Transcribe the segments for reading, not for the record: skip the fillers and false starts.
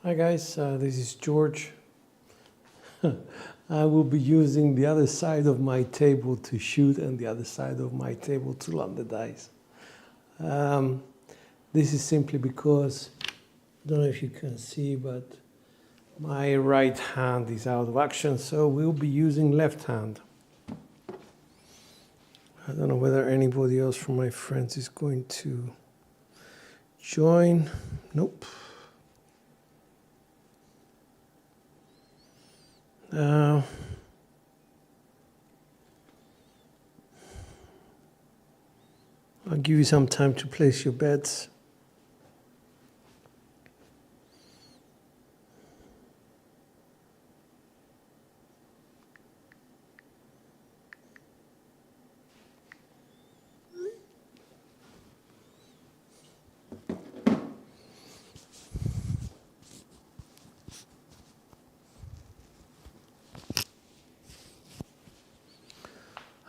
Hi guys, this is George. I will be using the other side of my table to shoot and the other side of my table to land the dice. This is simply because, I don't know if you can see, but my right hand is out of action, so we'll be using left hand. I don't know whether anybody else from my friends is going to join. Nope. I'll give you some time to place your bets.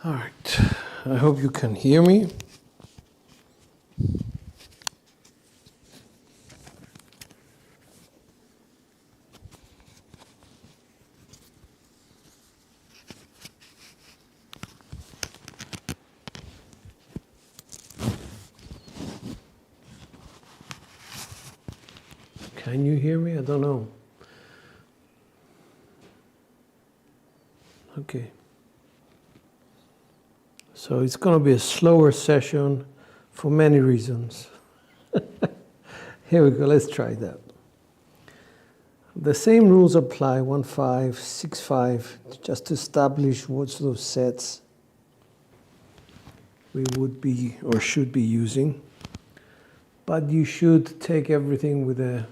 All right, I hope you can hear me. Can you hear me? I don't know. Okay. So it's going to be a slower session for many reasons. Here we go, let's try that. The same rules apply, 1, 5, 6, 5, just to establish what sort of sets we would be or should be using. But you should take everything with a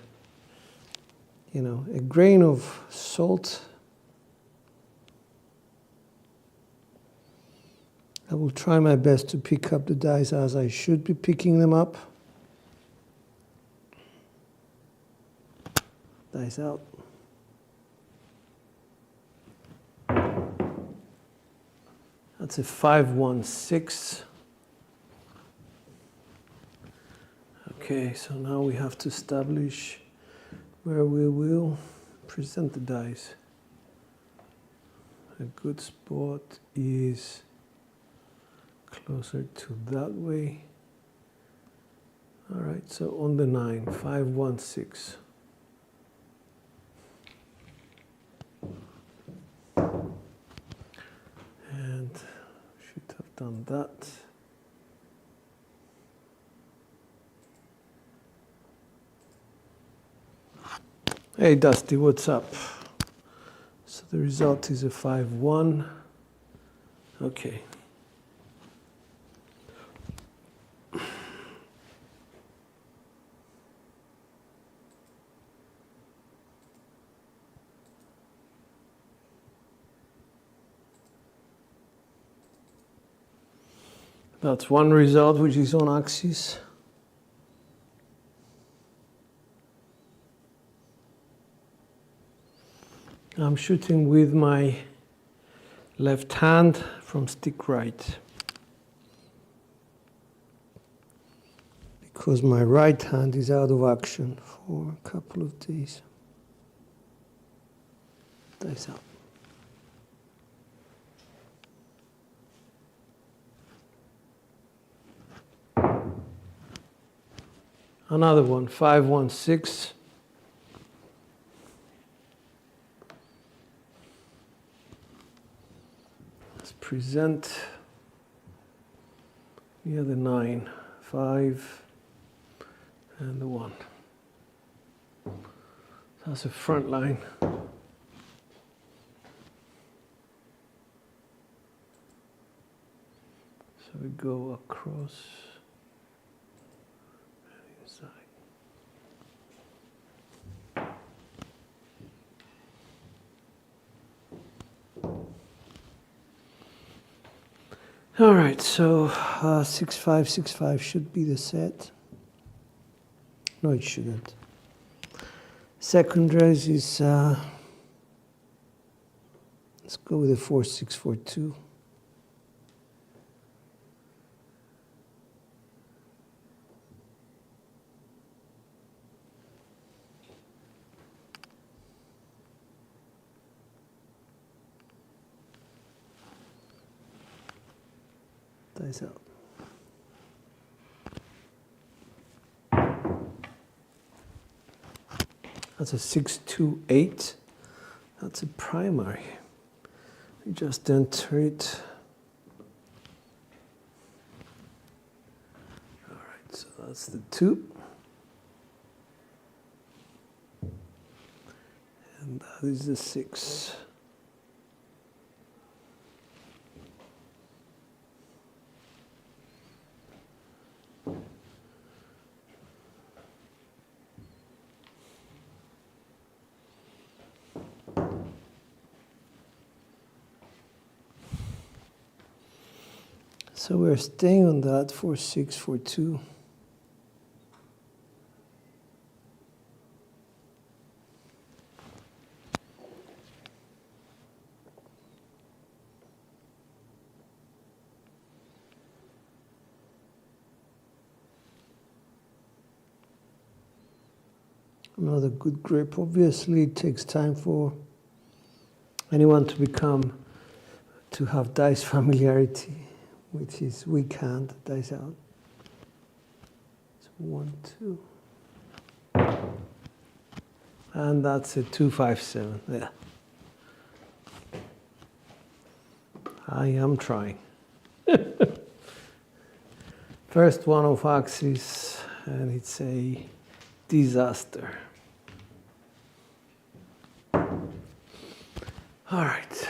grain of salt. I will try my best to pick up the dice as I should be picking them up. Dice out. That's a 5, 1, 6. Okay, so now we have to establish where we will present the dice. A good spot is closer to that way. All right, so on the 9, 5, 1, 6. And should have done that. Hey Dusty, what's up? So the result is a 5, 1. Okay. That's one result, which is on axis. I'm shooting with my left hand from stick right, because my right hand is out of action for a couple of days. Dice out. Another one, 5, 1, 6. Let's present the other 9, 5, and the 1. That's a front line. So we go across. All right, so 6, 5, 6, 5 should be the set. No, it shouldn't. Second raise is, let's go with a 4, 6, 4, 2. Dice out. That's a 628. That's a primary. We just enter it. All right, so that's the 2. And that is the 6. So we're staying on that 4, 6, 4, 2. Another good grip. Obviously, it takes time for anyone to have dice familiarity, which is weak hand, dice out. So 1, 2. And that's a 2, 5, 7. Yeah. I am trying. First one of axis, and it's a disaster. All right.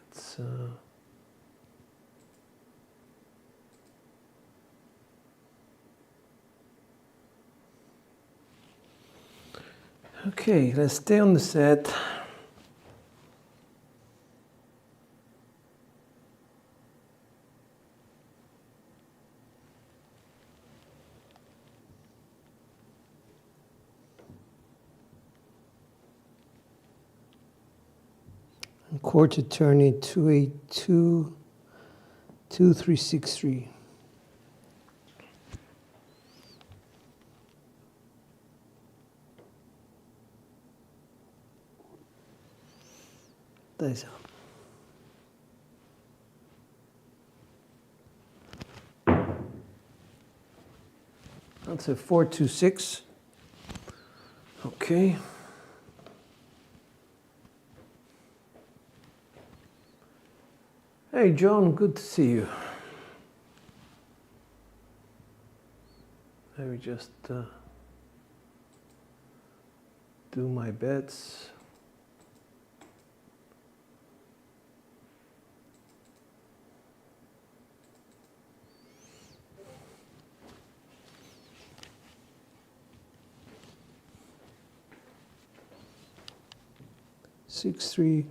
It's okay, let's stay on the set. And quarter turn it 2, 8, 2, 2, 3, 6, 3. Dice out. That's a 4, 2, 6. Okay. Hey, John, good to see you. Let me just do my bets. Six, 3,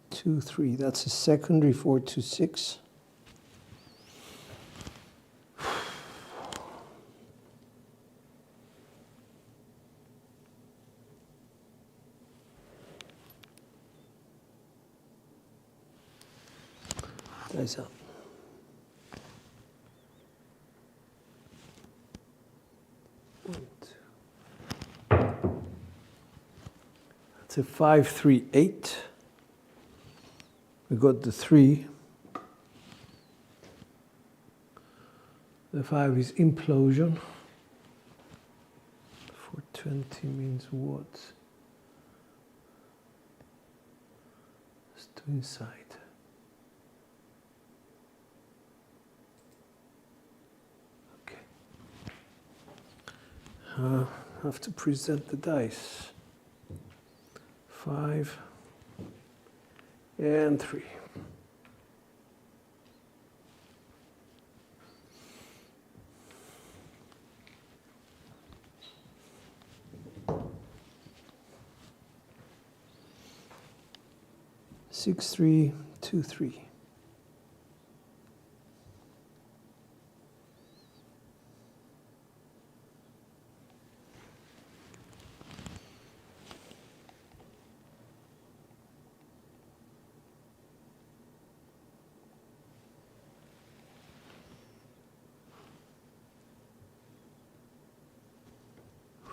2, 3. That's a secondary 4, 2, 6. Dice up. One, 2. That's a 5, 3, 8. We got the 3. The 5 is implosion. 420 means what? Let's do inside. Okay. Have to present the dice. 5 and 3. Six, 3, 2, 3.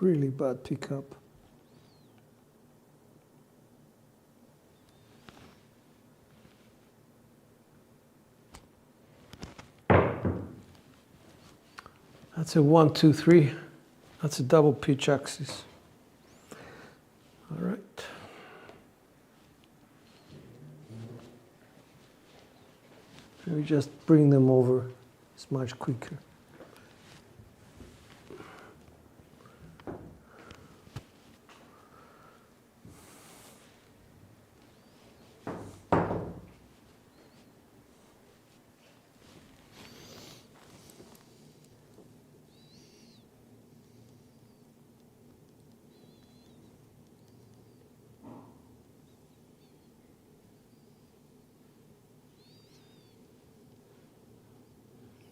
really bad pickup. That's a 1, 2, 3. That's a double pitch axis. All right. Let me just bring them over. It's much quicker.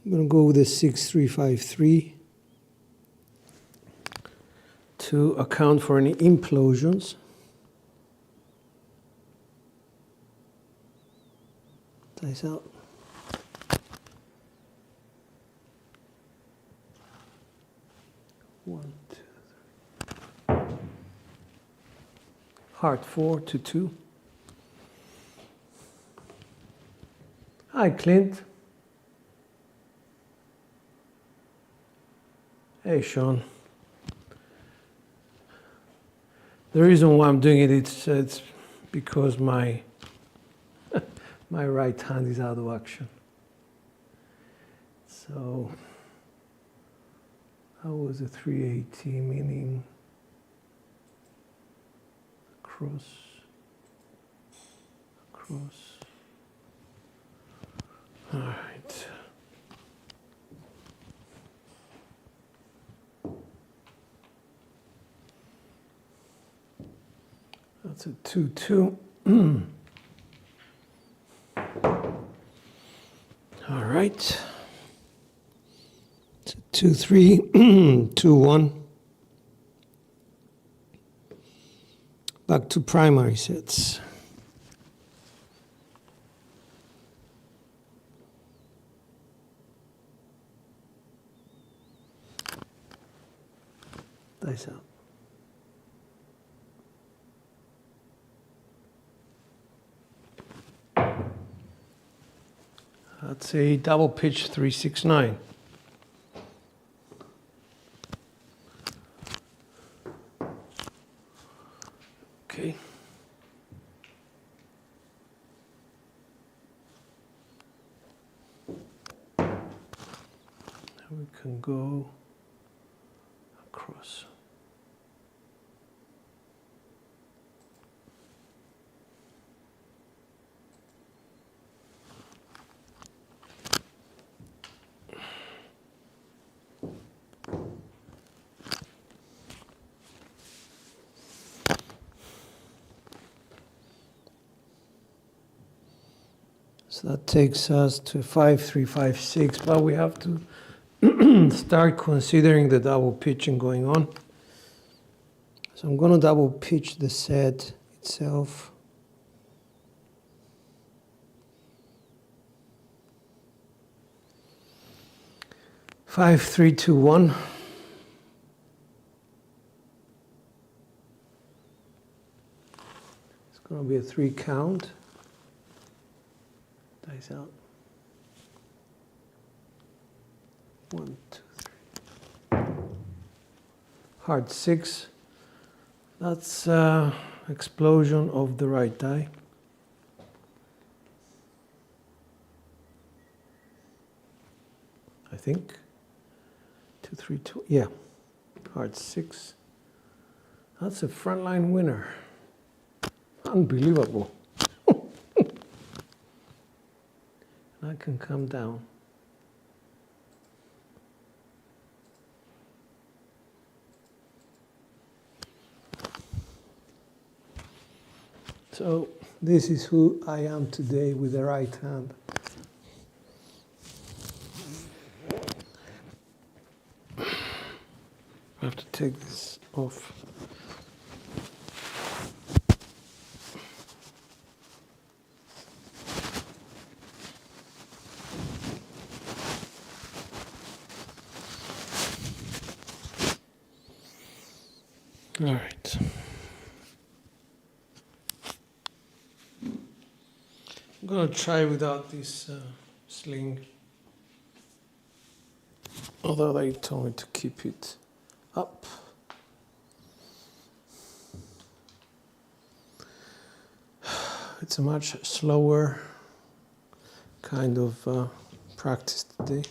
I'm going to go with a 6353 to account for any implosions. Dice out. One, two, three. Heart 4 to 2. Hi, Clint. Hey, Sean. The reason why I'm doing it, it's because my my right hand is out of action. So that was a 380, meaning cross. All right. That's a 2-2. All right. It's a 2-3, 2-1. Back to primary sets. Dice out. That's a double pitch 369. Okay. Now we can go across. So that takes us to 5-3-5-6, but we have to start considering the double pitching going on. So I'm going to double pitch the set itself. 5-3-2-1. It's going to be a 3 count. Dice out. 1, 2, 3. Heart 6. That's explosion of the right die. I think. 2, 3, 2. Yeah. Heart 6. That's a frontline winner. Unbelievable. I can come down. So this is who I am today with the right hand. I have to take this off. All right. I'm going to try without this sling. Although they told me to keep it up. It's a much slower kind of practice today.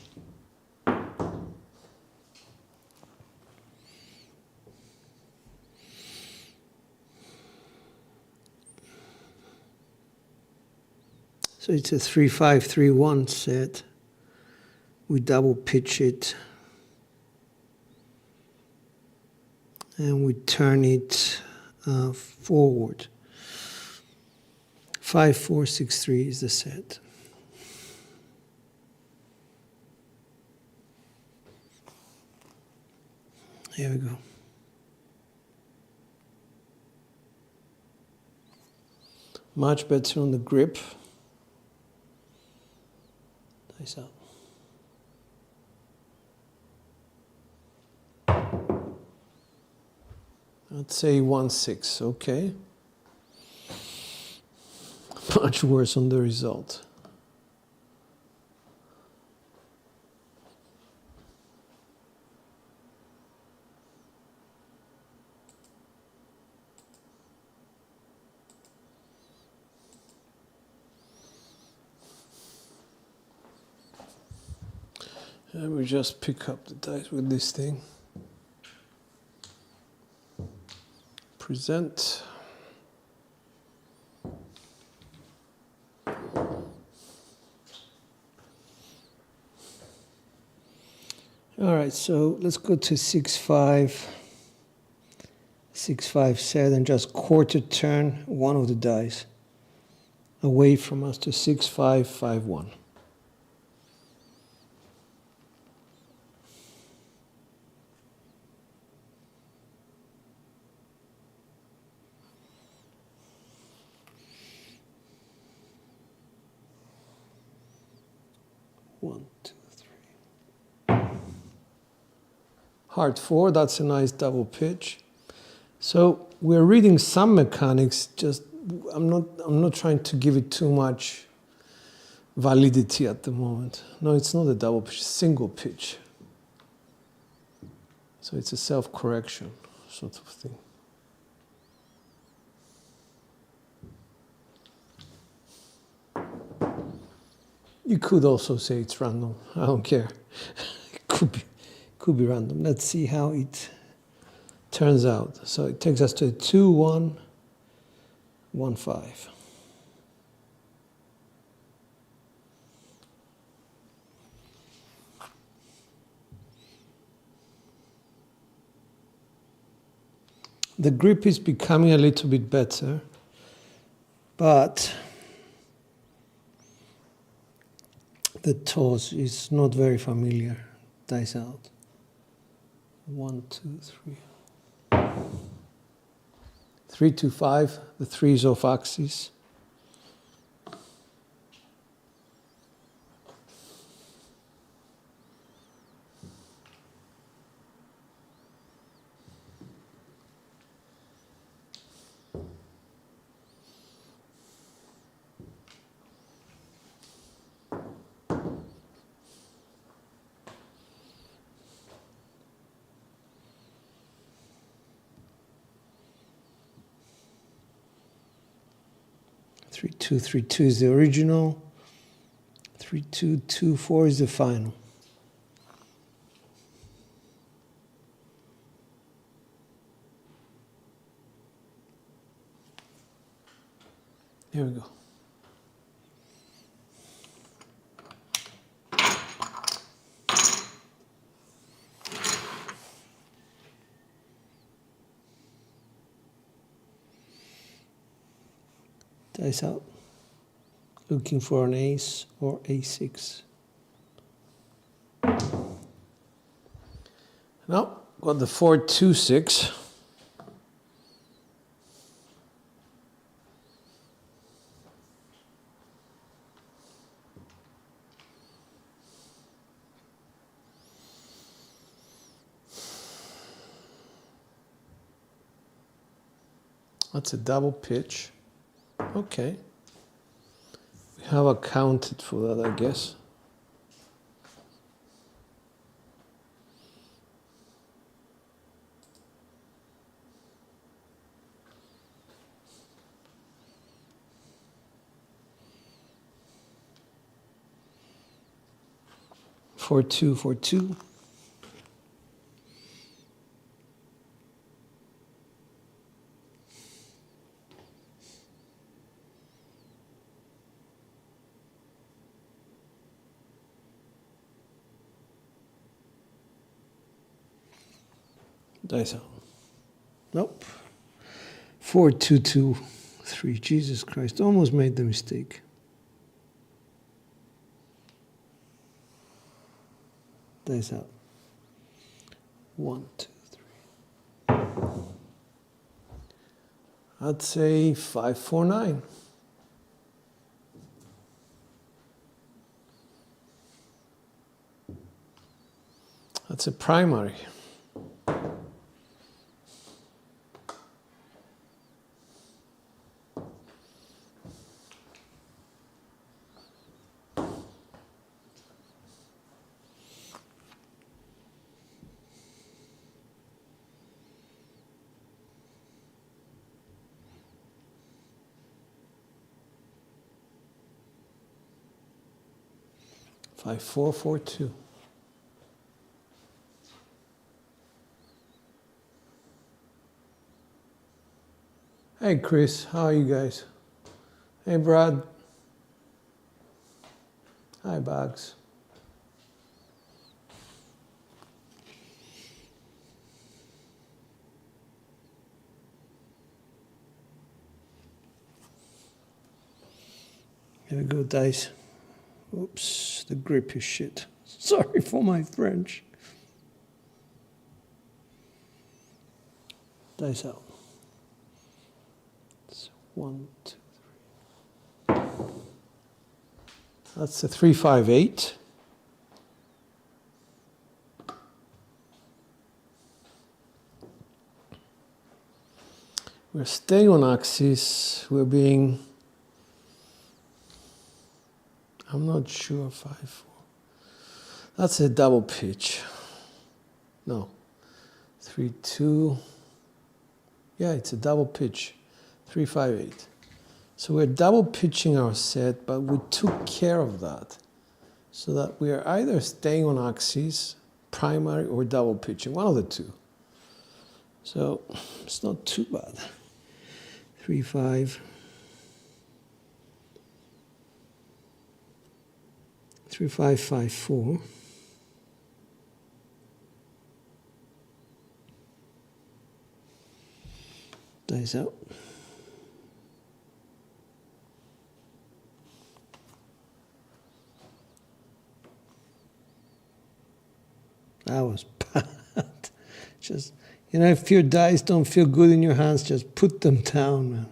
So it's a 3-5-3-1 set. We double pitch it and we turn it forward. 5-4-6-3 is the set. Here we go. Much better on the grip. Nice out. I'd say 1-6, okay. Much worse on the result. And we just pick up the dice with this thing. Present. All right, so let's go to 6-5, 6-5-7, and just quarter turn one of the dice away from us to 6-5-5-1. One, two, three. Hard 4, that's a nice double pitch. So we're reading some mechanics, just I'm not trying to give it too much validity at the moment. No, it's not a double pitch, single pitch. So it's a self-correction sort of thing. You could also say it's random. I don't care. It could be random. Let's see how it turns out. So it takes us to a 2-1-1-5. The grip is becoming a little bit better, but the toss is not very familiar. Dice out. 1, 2, 3. 3-2-5. The 3 is off axis. Three, two, 3-2 is the original. 3-2-2-4 is the final. Here we go. Dice out. Looking for an ace or a6. Now, got the 4-2-6. That's a double pitch. Okay. We have accounted for that, I guess. For two. Dice out. Nope. 4, 2, 2, 3. Jesus Christ, almost made the mistake. Dice out. 1, 2, 3. I'd say 5, 4, 9. That's a primary. Five, 4, 4, 2. Hey Chris, how are you guys? Hey Brad. Hi Bugs. Here we go, dice. Oops, the grip is shit. Sorry for my French. Dice out. It's 1, 2, 3. That's a 3, 5, 8. We're staying on axis. We're being, I'm not sure, 5, 4. That's a double pitch. No. 3, 2. Yeah, it's a double pitch. 3, 5, 8. So we're double pitching our set, but we took care of that. So that we are either staying on axis, primary, or double pitching. One of the two. So it's not too bad. 3, 5. 3, 5, 5, 4. Dice out. That was bad. Just, you know, if your dice don't feel good in your hands, just put them down, man.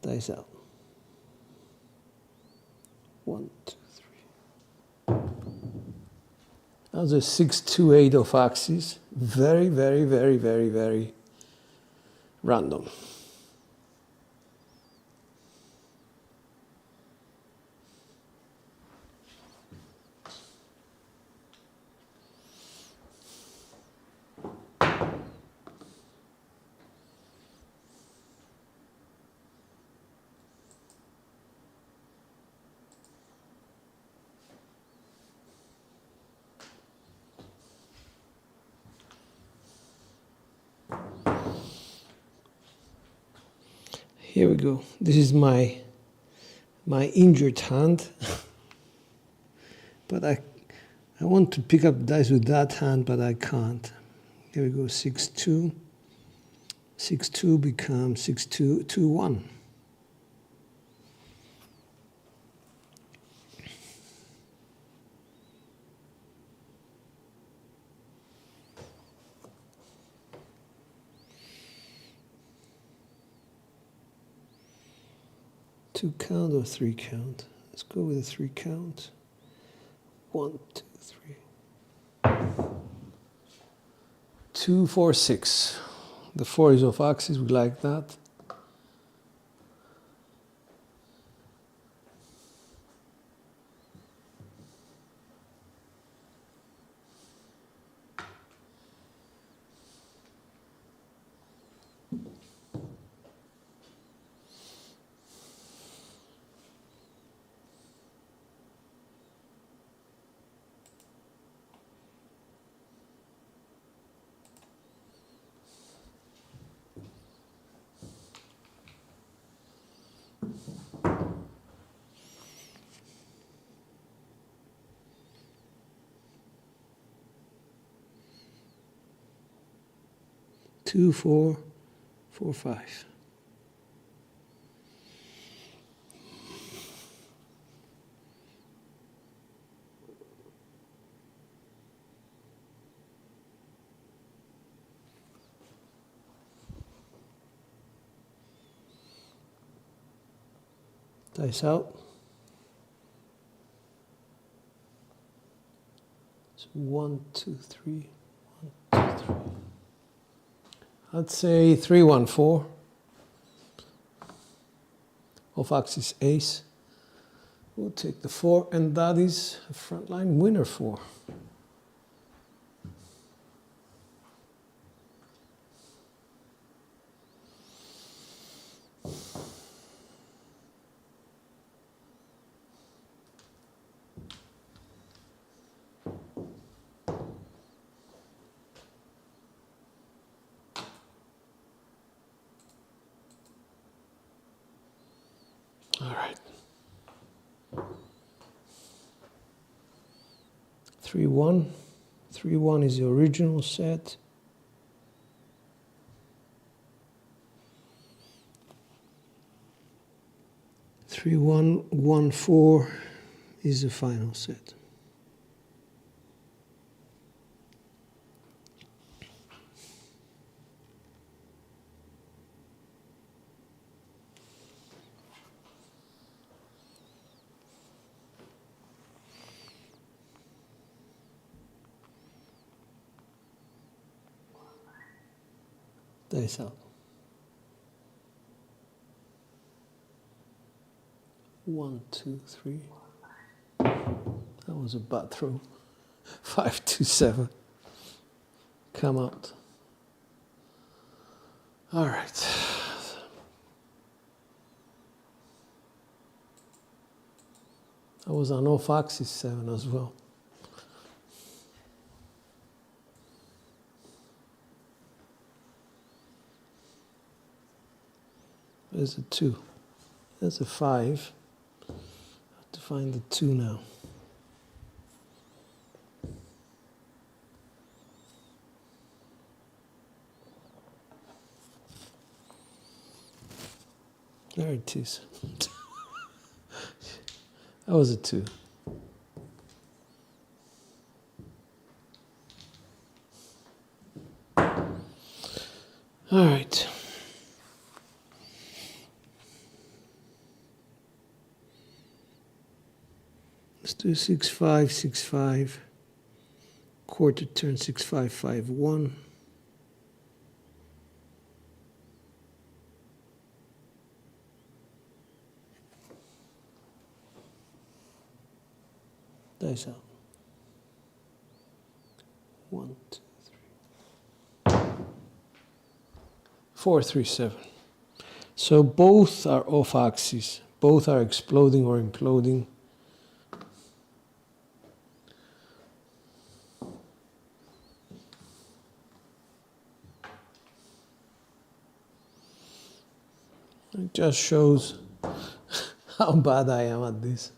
Dice out. 1, 2, 3. That was a 6, 2, 8 of axis. Very, very, very, very, very random. Here we go. This is my injured hand. But I want to pick up dice with that hand, but I can't. Here we go, 6, 2. 6, 2 becomes 6, 2, 2, 1. Two count or 3 count? Let's go with a 3 count. 1, 2, 3. 2, 4, 6. The 4 is off axis, we like that. Two, 4, 4, 5. Dice out. So 1, 2, 3. 1, 2, 3. I'd say 3, 1, 4. Off axis ace. We'll take the 4, and that is a frontline winner 4. All right. 3, 1. 3, 1 is the original set. 3, 1, 1, 4 is the final set. Dice out. 1, 2, 3. That was a bad throw. 5, 2, 7. Come out. All right. That was an off axis 7 as well. There's a 2. There's a 5. I have to find the 2 now. There it is. That was a 2. All right. Let's do 6, 5, 6, 5. Quarter turn 6, 5, 5, 1. Dice out. 1, 2, 3. 4, 3, 7. So both are off axis. Both are exploding or imploding. It just shows how bad I am at this.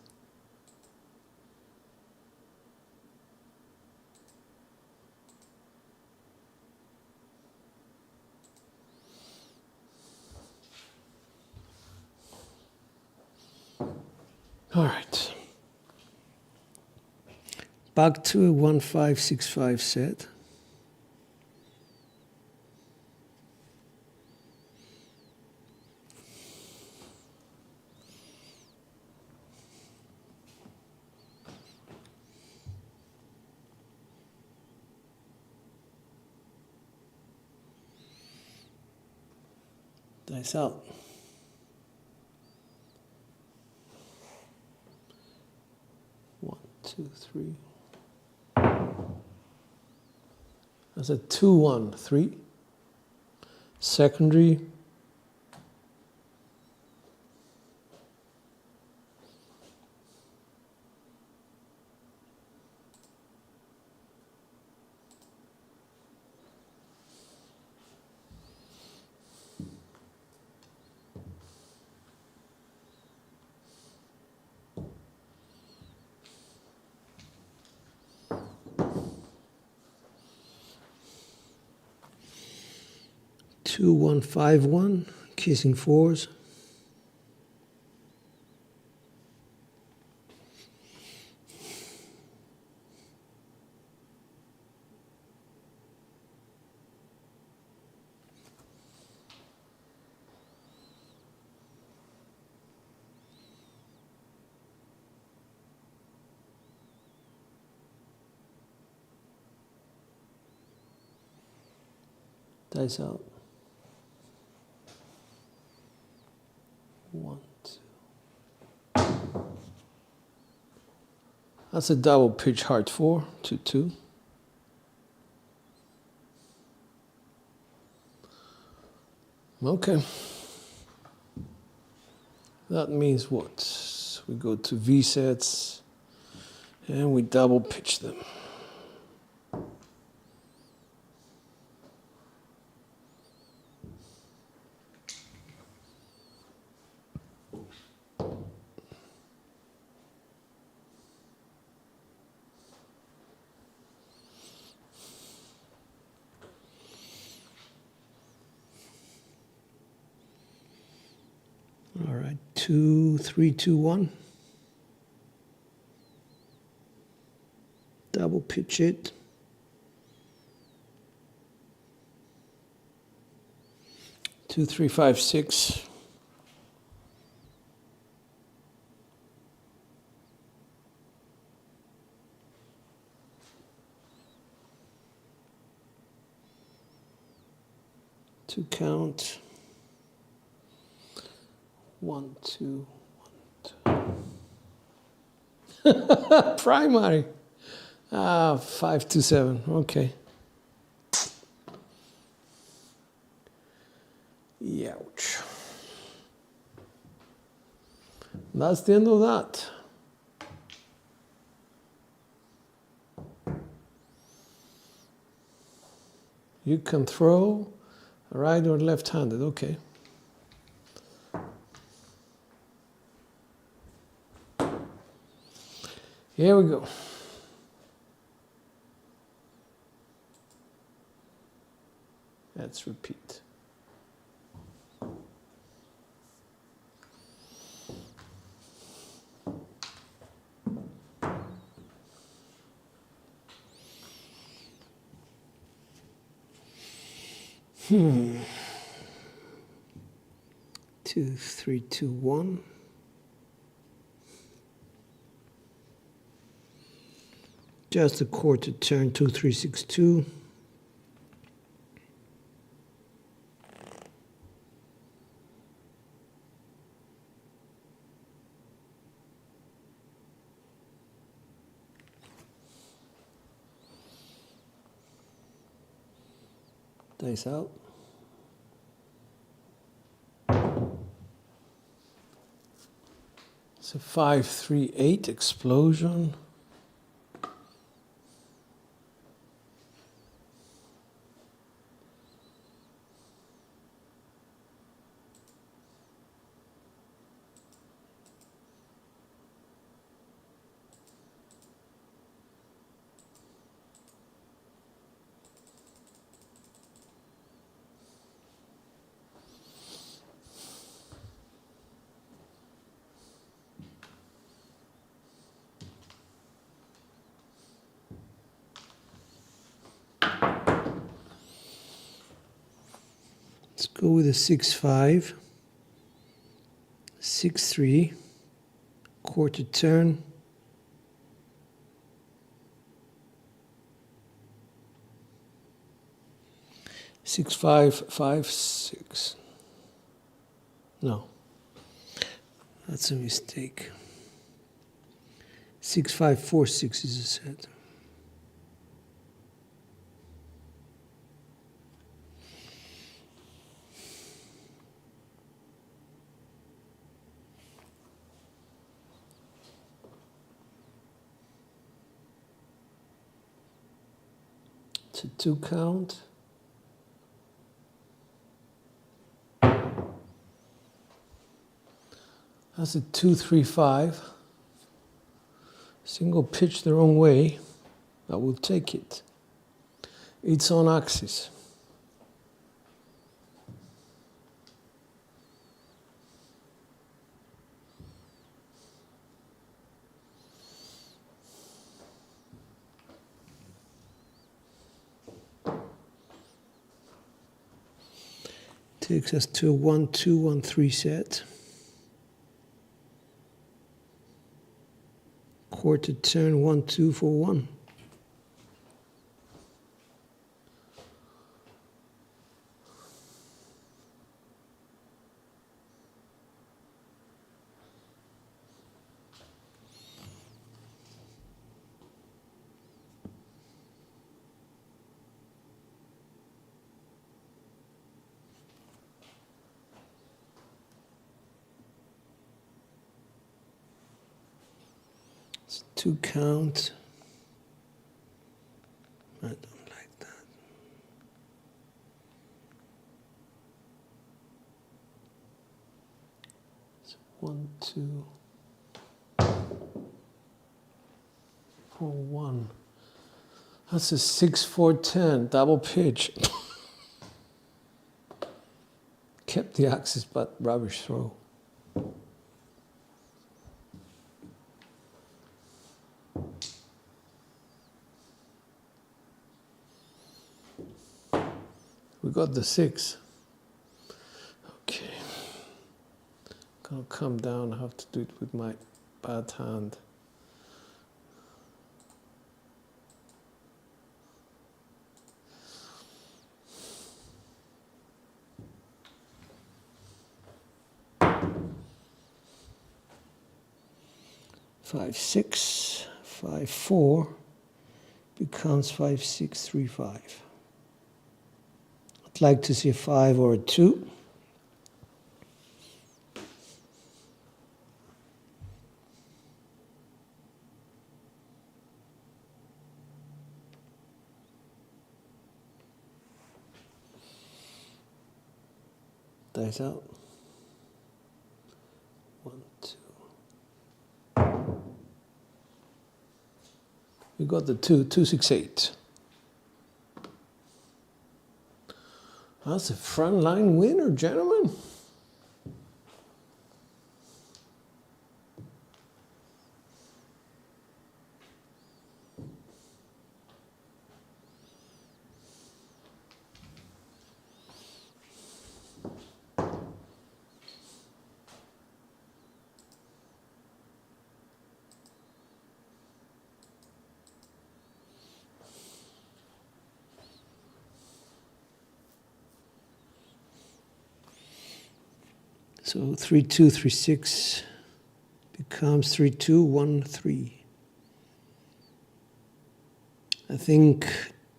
All right. Back to a 1, 5, 6, 5 set. Dice out. One, two, three. That's a 2-1, 3. Secondary. Two, 1, 5, 1, kissing 4s. Dice out. 1, 2. That's a double pitch heart 4, 2, 2. Okay. That means what? We go to V sets and we double pitch them. All right, 2, 3, 2, 1. Double pitch it. Two, 3, 5, 6. Two count. 1, 2, 1, 2. Primary. 5, 2, 7. Okay. Ouch. That's the end of that. You can throw right or left-handed. Okay. Here we go. Let's repeat. Two, 3, 2, 1. Just a quarter turn, 2, 3, 6, 2. Dice out. It's a 5, 3, 8 explosion. Let's go with a 6, 5, 6, 3, quarter turn. Six, 5, 5, 6. No, that's a mistake. 6546 is a set. It's a 2 count. That's a 2-3-5. Single pitch the wrong way. I will take it. It's on axis. Takes us to a 1-2-1-3 set. Quarter turn 1-2 for 1. It's 2 count. I don't like that. It's 1-2 for 1. That's a 6-4-10 double pitch. Kept the axis, but rubbish throw. We got the 6. Okay. Gonna come down. I have to do it with my bad hand. Five, 6, 5, 4 becomes 5, 6, 3, 5. I'd like to see a 5 or a 2. Dice out. 1, 2. We got the 2, 2, 6, 8. That's a frontline winner, gentlemen. So 3, 2, 3, 6 becomes 3, 2, 1, 3. I think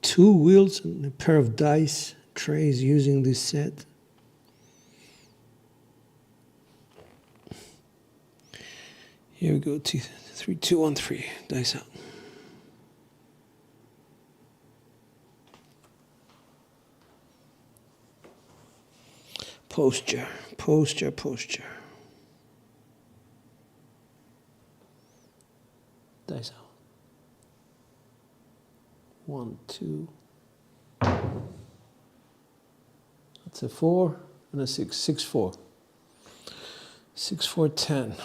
2 wheels and a pair of dice trays using this set. Here we go, 3, 2, 1, 3, dice out. Posture, posture, posture. Dice out. 1, 2. That's a 4 and a 6. 6, 4. 6, 4, 10.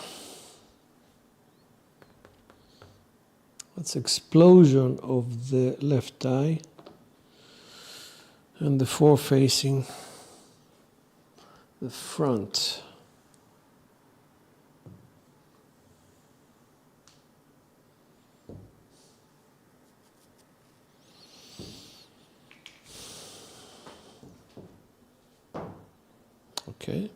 That's explosion of the left die. And the 4 facing the front. Okay.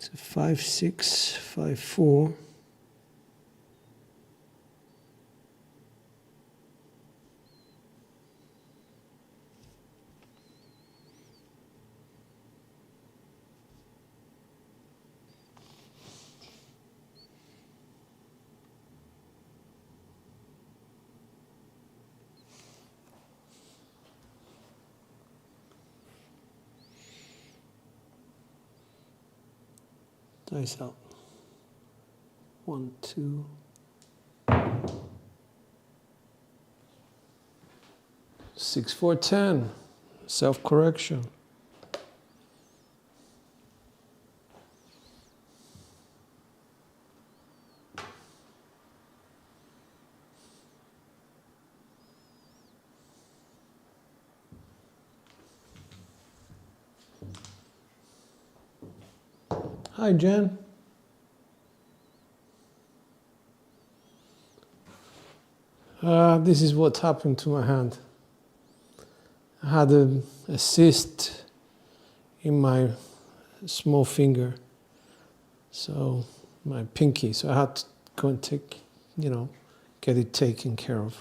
So 5, 6, 5, 4. Dice out. 1, 2. 6, 4, 10. Self-correction. Hi, Jen. This is what happened to my hand. I had a cyst in my small finger, so my pinky. So I had to go and take, get it taken care of.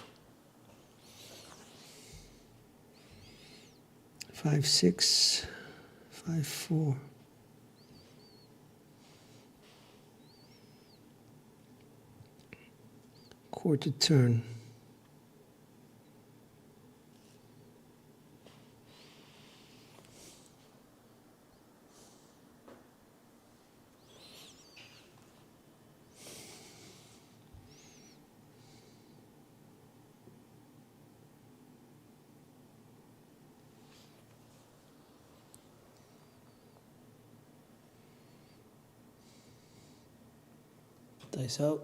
5, 6, 5, 4. Quarter turn. Dice out.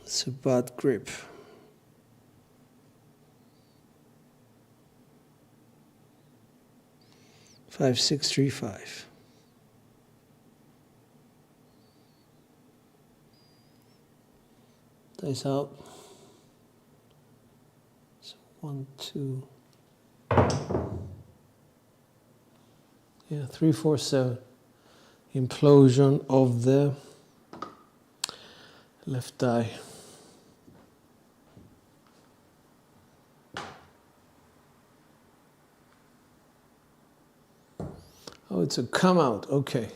It's a bad grip. Five, 6, 3, 5. Dice out. So 1, 2. Yeah, 3, 4, 7. Implosion of the left eye. Oh, it's a come out. Okay.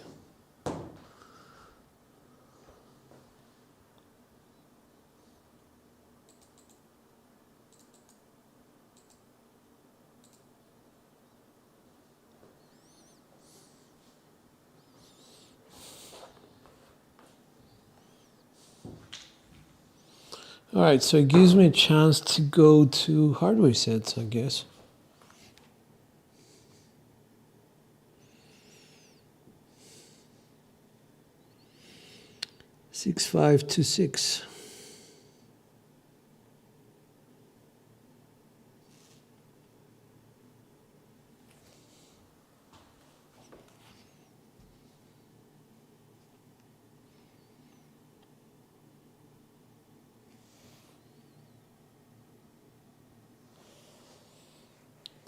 All right, so it gives me a chance to go to hardware sets, I guess. Six, 5, 2, 6.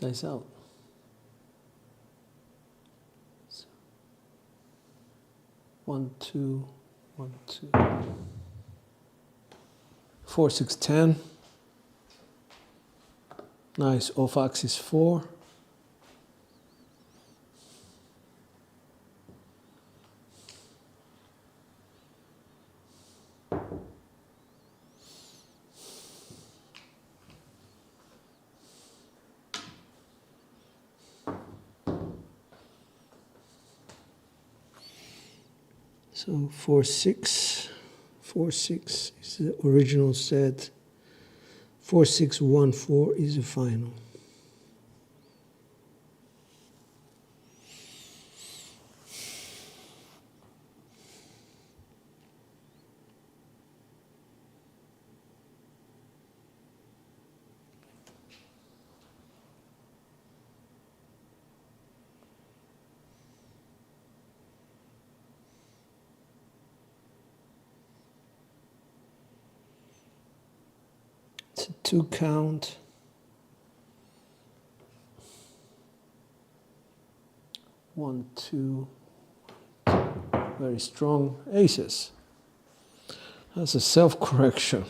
Dice out. So 1, 2, 1, 2. 4, 6, 10. Nice. Off axis 4. So 4, 6. 4, 6 is the original set. 4, 6, 1, 4 is the final. It's a 2 count. 1, 2, very strong aces. That's a self-correction.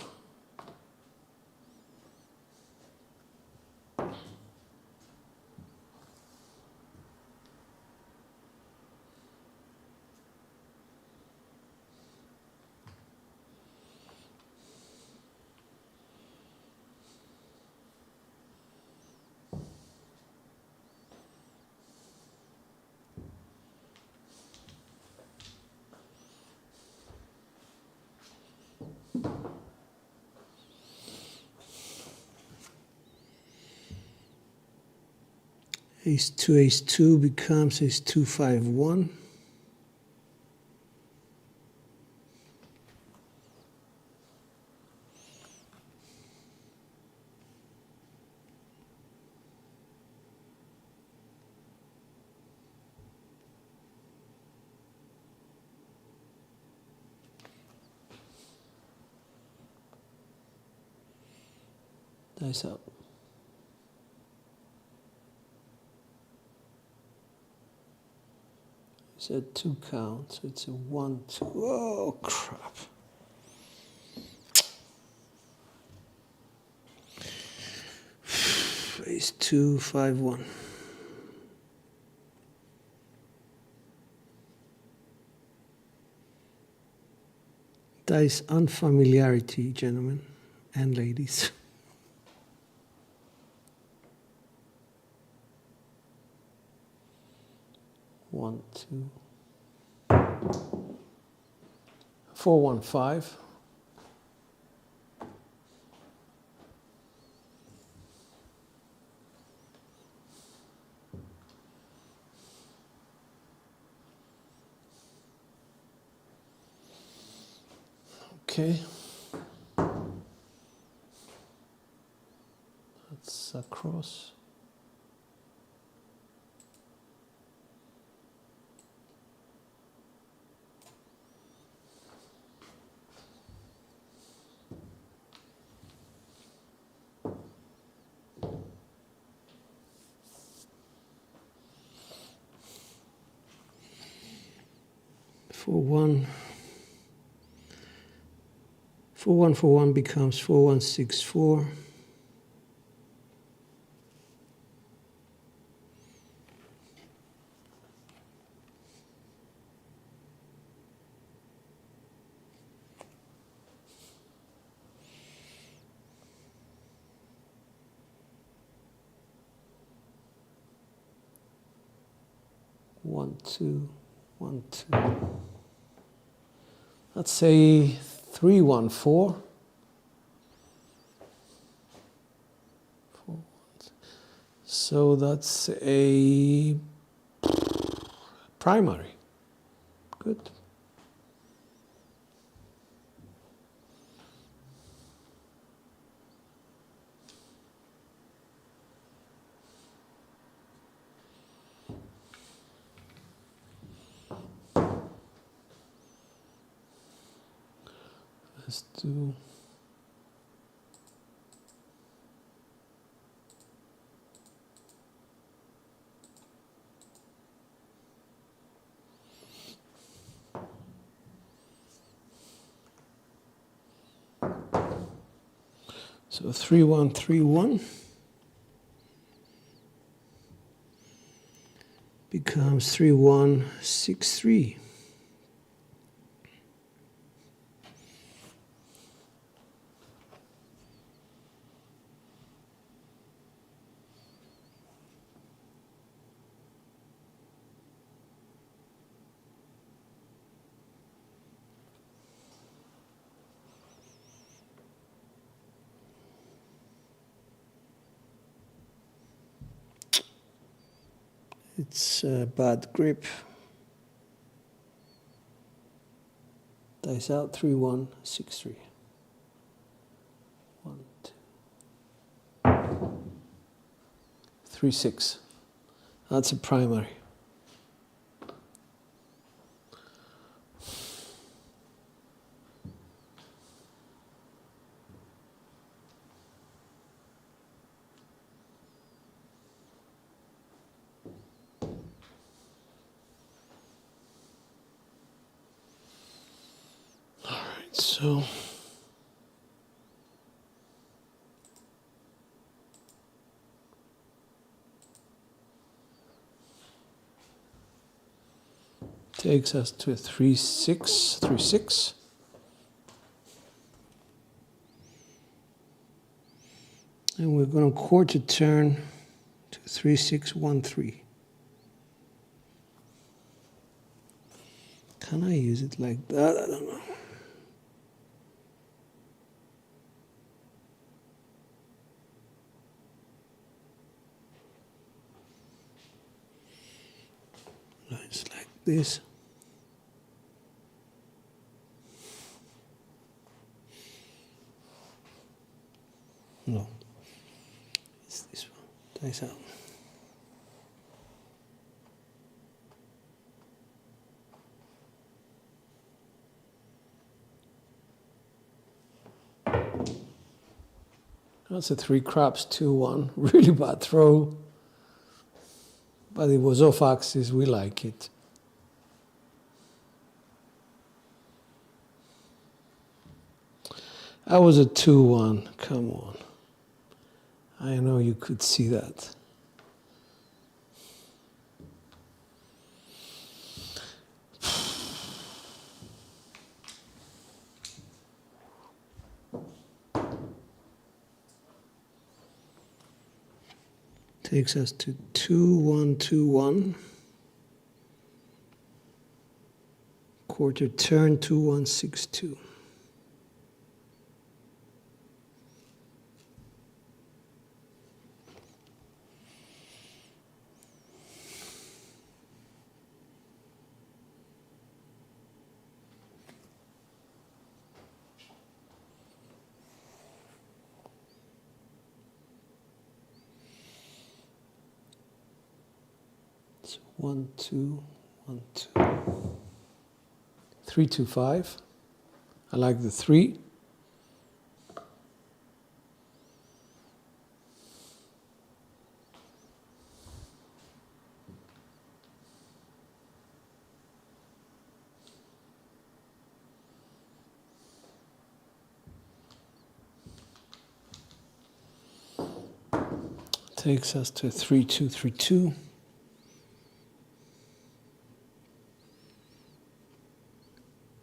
Ace 2 becomes ace 2, 5, 1. Dice up. It's a 2 count, so it's a 1, 2. Oh, crap. Ace 2, 5, 1. Dice unfamiliarity, gentlemen and ladies. One, 2, 4, 1, 5. Okay. That's across. For 1 for 1 becomes 4, 1, 6, 4. One, 2, 1, 2. Let's say 3, 1, 4. 4. So that's a primary. Good. Let's do so 3, 1, 3, 1 becomes 3, 1, 6, 3. It's a bad grip. Dice out 3, 1, 6, 3. 1, 2, 3, 6. That's a primary. So takes us to 3-6. And we're going to quarter turn to 3-6-1-3. Can I use it like that? I don't know. It's like this. No, it's this one. Dice out. That's a 3 craps 2-1. Really bad throw. But it was off axis, we like it. That was a 2-1, come on. I know you could see that. Takes us to 2-1-2-1. Quarter turn 2-1-6-2. So 1-2, 1-2. 3-2-5. I like the 3. Takes us to 3-2-3-2.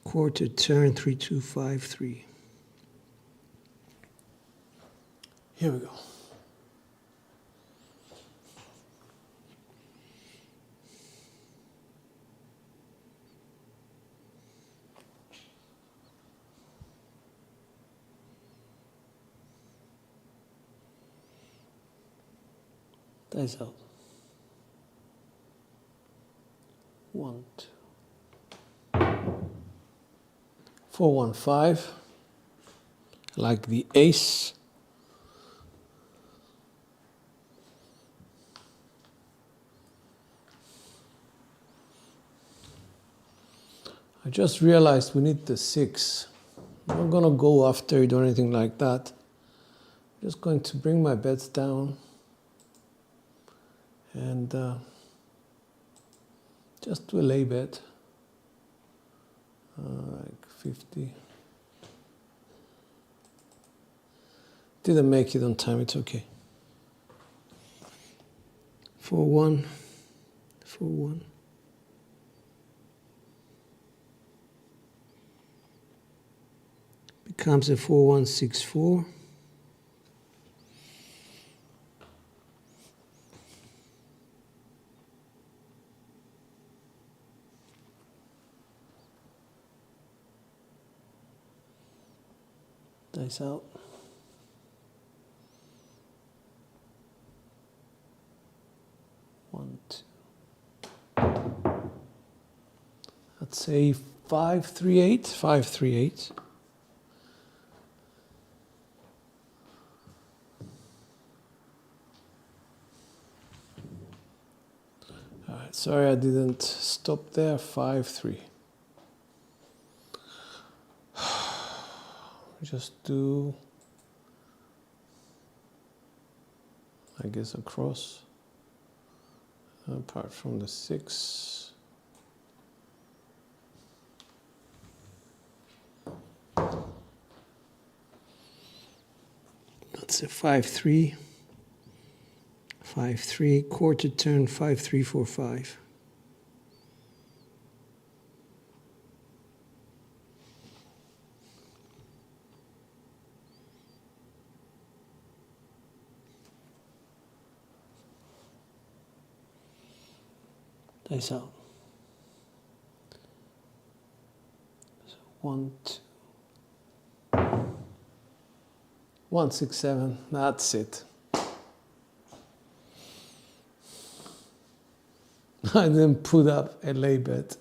Quarter turn 3-2-5-3. Here we go. Dice out. 1, 2. 4-1-5. I like the ace. I just realized we need the 6. I'm not going to go after it or anything like that. I'm just going to bring my bets down and just do a lay bet, like 50. Didn't make it on time, it's okay. 4-1, 4-1. Becomes a 4-1-6-4. Dice out. One, two. Let's say 5-3-8. 5-3-8. All right. Sorry, I didn't stop there. 5-3. Just do, I guess, a cross apart from the 6. It's a 5-3, 5-3, quarter turn 5-3-4-5. Dice out. So 1, 2. 1, 6, 7. That's it. I didn't put up a lay bet.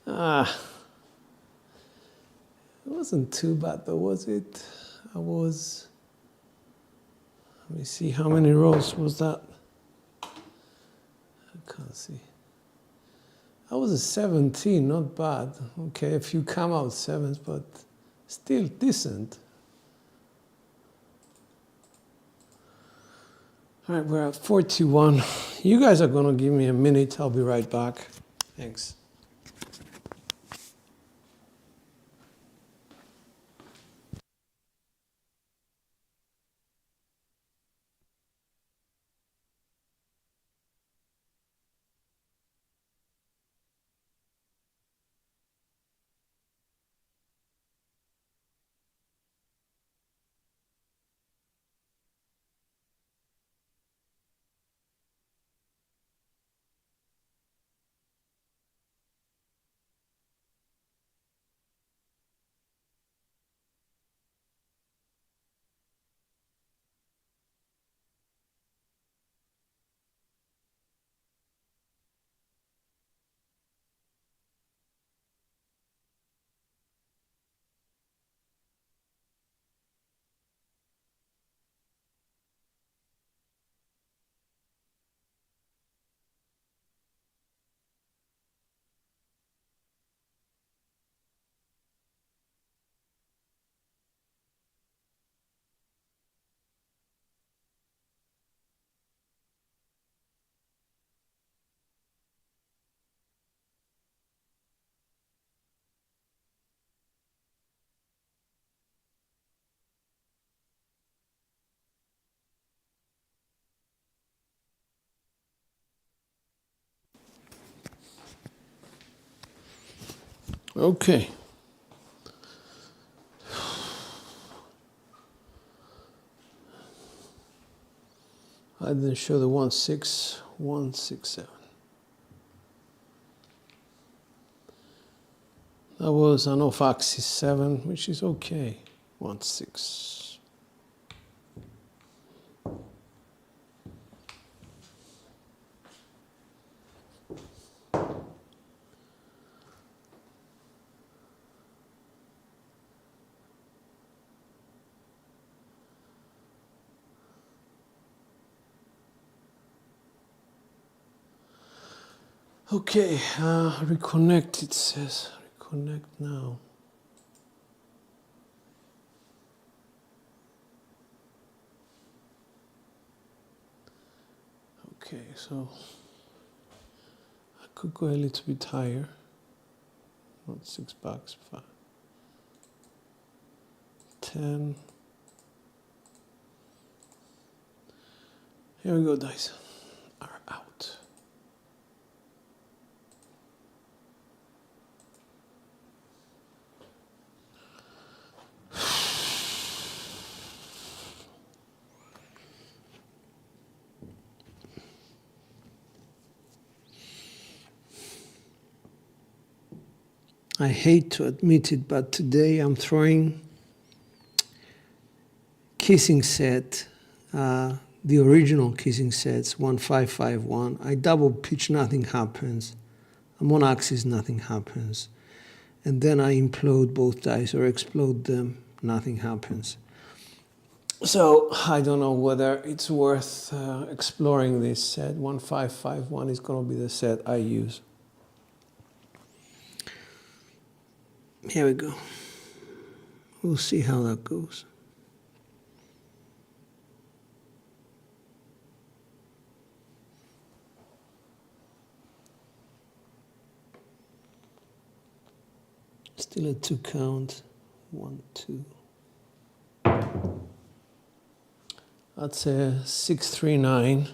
It wasn't too bad though, was it? Let me see, how many rows was that? I can't see. That was a 17, not bad. Okay, a few come out sevens, but still decent. All right, we're at 41. You guys are gonna give me a minute, I'll be right back. Thanks. Okay. I didn't show the 1, 6, 1, 6, 7. That was an off-axis 7, which is okay. 1, 6. Okay, reconnect, it says. Reconnect now. Okay, so I could go a little bit higher. Not $6, 5, 10. Here we go, dice are out. I hate to admit it, but today I'm throwing kissing set, the original kissing sets, 1-5-5-1. I double pitch, nothing happens. I'm on axis, nothing happens. And then I implode both dice or explode them, nothing happens. So I don't know whether it's worth exploring this set. 1-5-5-1 is going to be the set I use. Here we go. We'll see how that goes. Still a 2 count. 1, 2. That's a 639.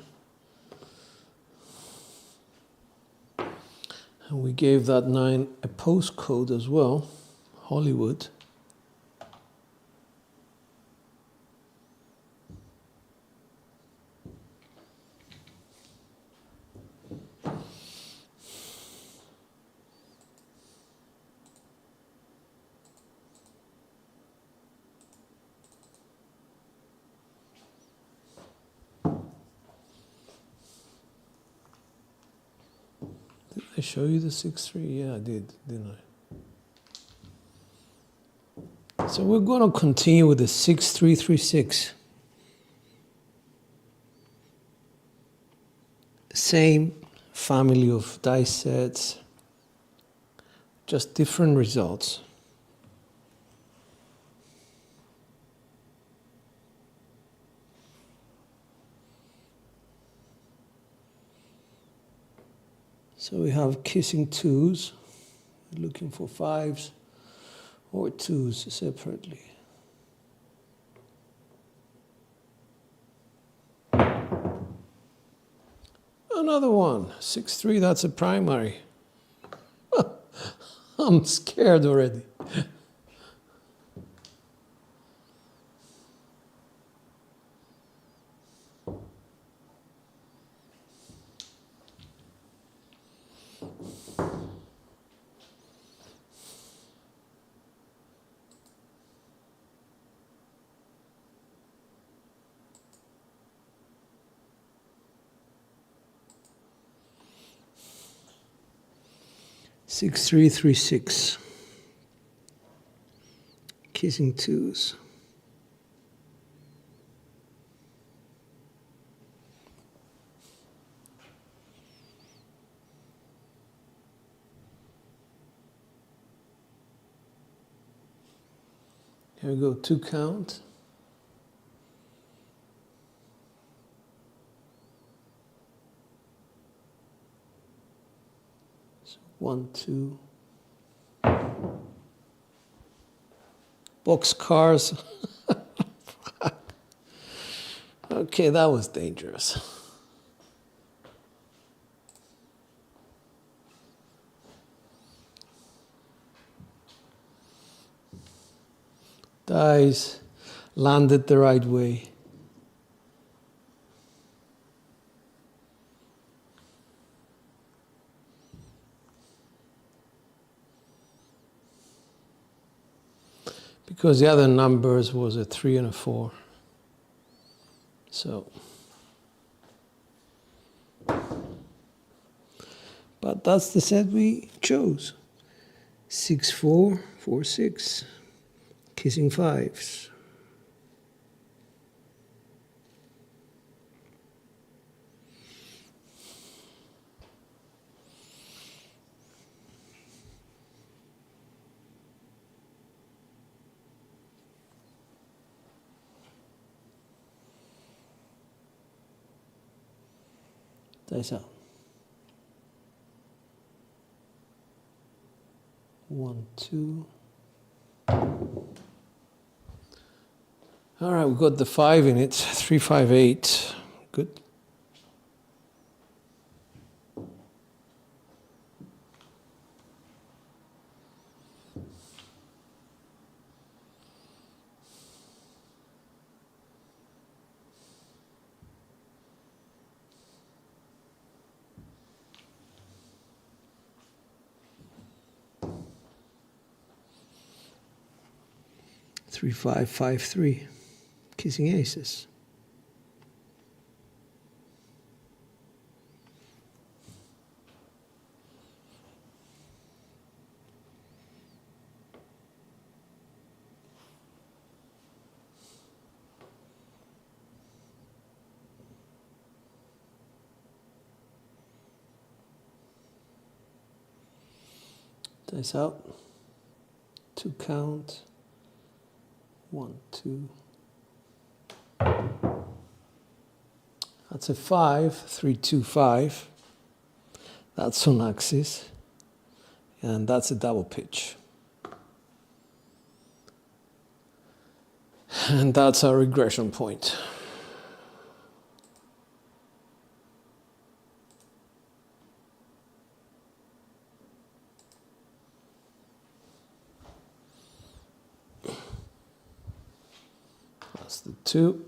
And we gave that 9 a postcode as well, Hollywood. Did I show you the 6.3? Yeah, I did, didn't I? So we're going to continue with the 6.336. Same family of dice sets, just different results. So we have kissing 2s, looking for 5s or 2s separately. Another one, 6.3, that's a primary. I'm scared already. Six, 3, 3, 6. Kissing 2s. Here we go, 2 count. So 1, 2. Box cars. Okay, that was dangerous. Dice landed the right way. Because the other numbers was a 3 and a 4. So, but that's the set we chose. 6, 4, 4, 6. Kissing 5s. Dice out. 1, 2. All right, we've got the 5 in it. 3, 5, 8. Good. Three, 5, 5, 3. Kissing aces. Dice out. 2 count. 1, 2. That's a 5, 3, 2, 5. That's on axis. And that's a double pitch. And that's our regression point. That's the 2.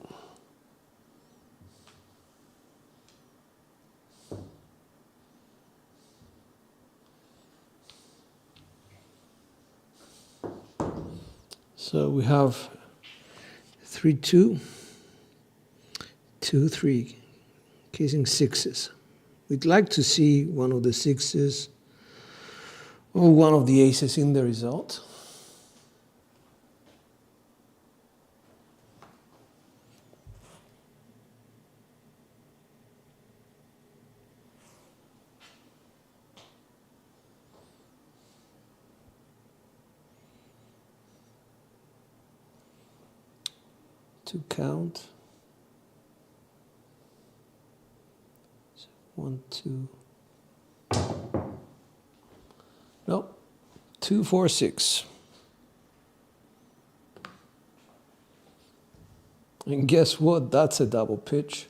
So we have 3, 2, 2, 3, kissing 6s. We'd like to see one of the 6s or one of the aces in the result. To count. 1, 2. No, 2, 4, 6. And guess what? That's a double pitch.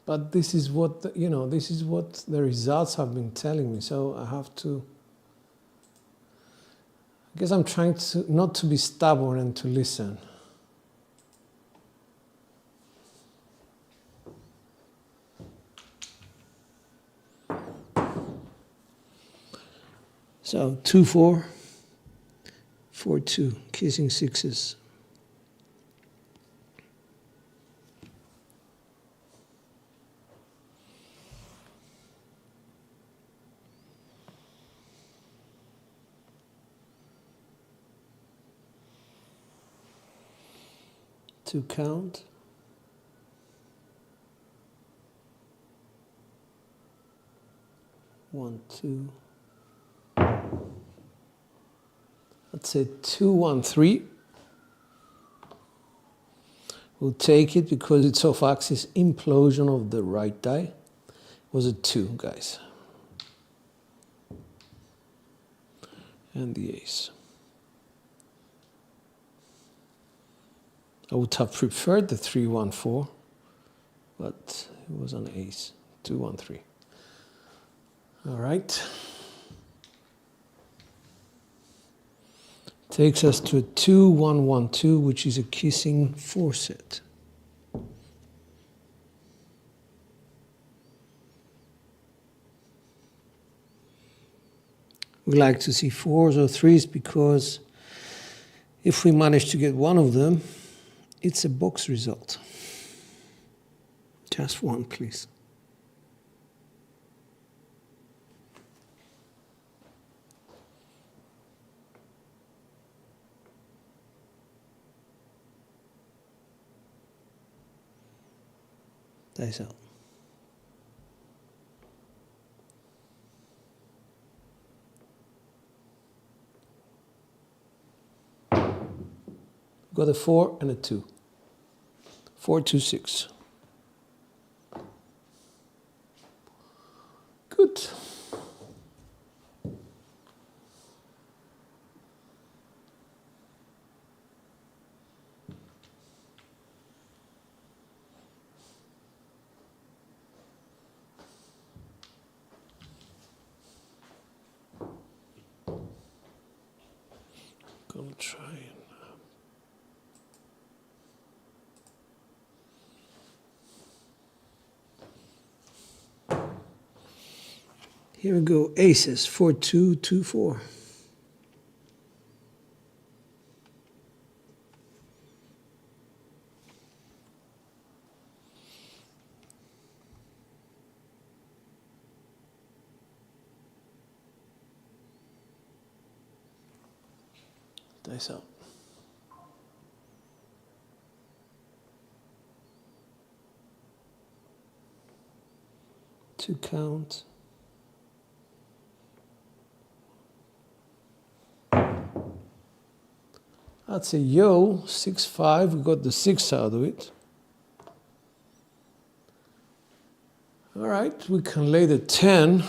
But this is what, this is what the results have been telling me. So I have to, I guess I'm trying to not to be stubborn and to listen. So 2, 4, 4, 2, kissing 6s. To count. One, 2. That's a 2, 1, 3. We'll take it because it's off-axis implosion of the right die. It was a 2, guys. And the ace. I would have preferred the 3, 1, 4, but it was an ace. 2, 1, 3. All right. Takes us to a 2, 1, 1, 2, which is a kissing 4 set. We like to see 4s or 3s because if we manage to get one of them, it's a box result. Just one, please. Dice out. Got a 4 and a 2. 4, 2, 6. Good. Gonna try and here we go, aces, 4, 2, 2, 4. Dice out. To count. That's a yo, 6, 5. We got the 6 out of it. All right, we can lay the 10.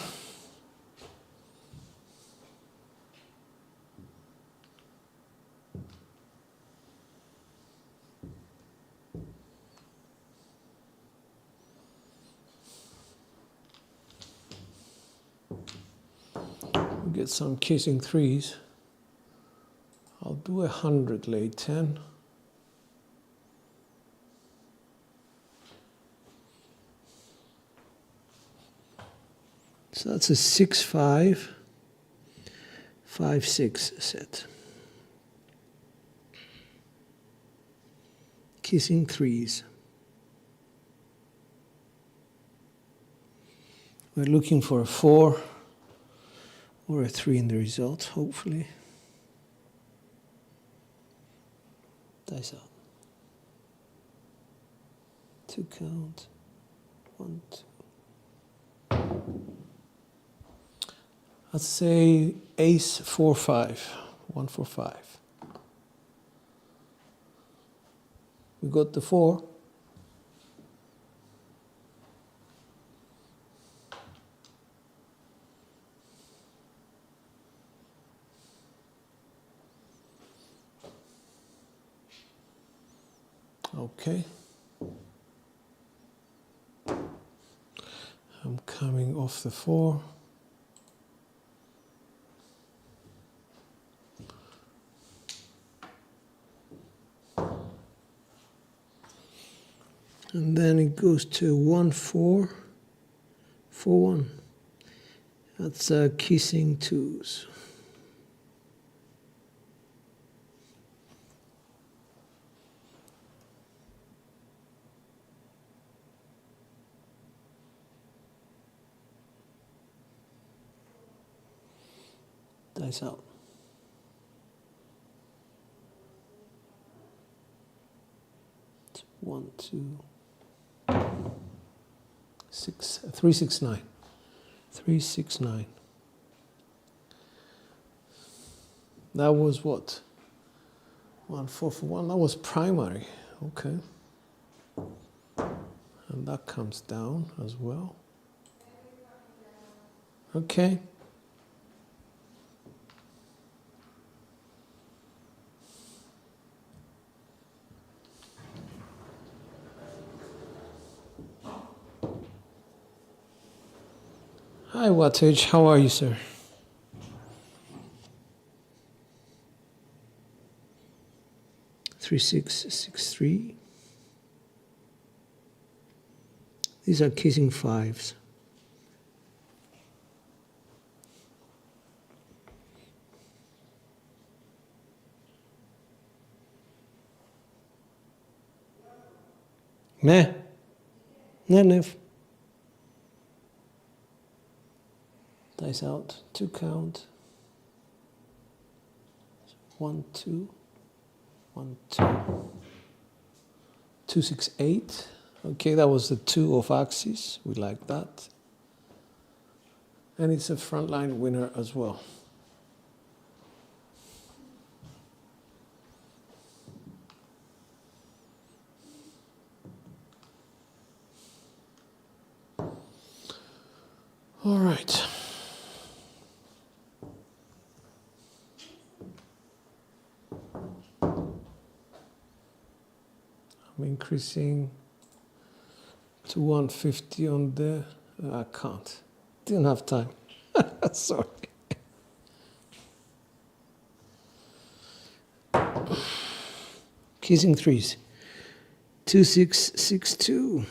We get some kissing threes. I'll do 100 late 10. So that's a 6-5, 5-6 set. Kissing threes. We're looking for a 4 or a 3 in the result, hopefully. Dice out. 2 count. 1, 2. Let's say ace 4, 5. 1, 4, 5. We got the 4. Okay. I'm coming off the 4. And then it goes to 1, 4, 4, 1. That's kissing twos. Dice out. 1, 2, 6, 3, 6, 9. 3, 6, 9. That was what? 1, 4 for 1. That was primary. Okay. And that comes down as well. Okay. Hi, Wattage. How are you, sir? Three, 6, 6, 3. These are kissing fives. Meh. Nev. Dice out. 2 count. 1, 2. 1, 2. 2, 6, 8. Okay, that was the 2 of axis. We like that. And it's a frontline winner as well. All right. I'm increasing to 150 on there. I can't. Didn't have time. Sorry. Kissing threes. 2, 6, 6, 2.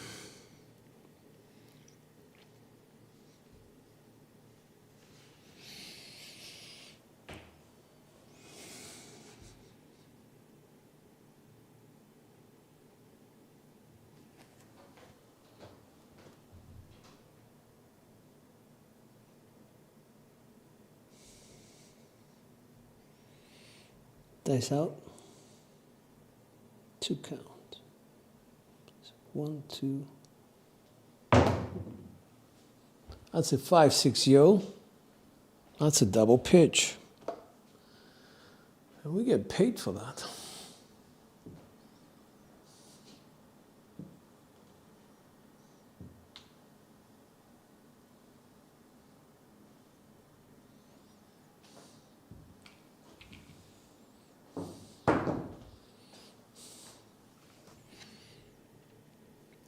Dice out. 2 count. 1, 2. That's a 5, 6 yo. That's a double pitch. And we get paid for that.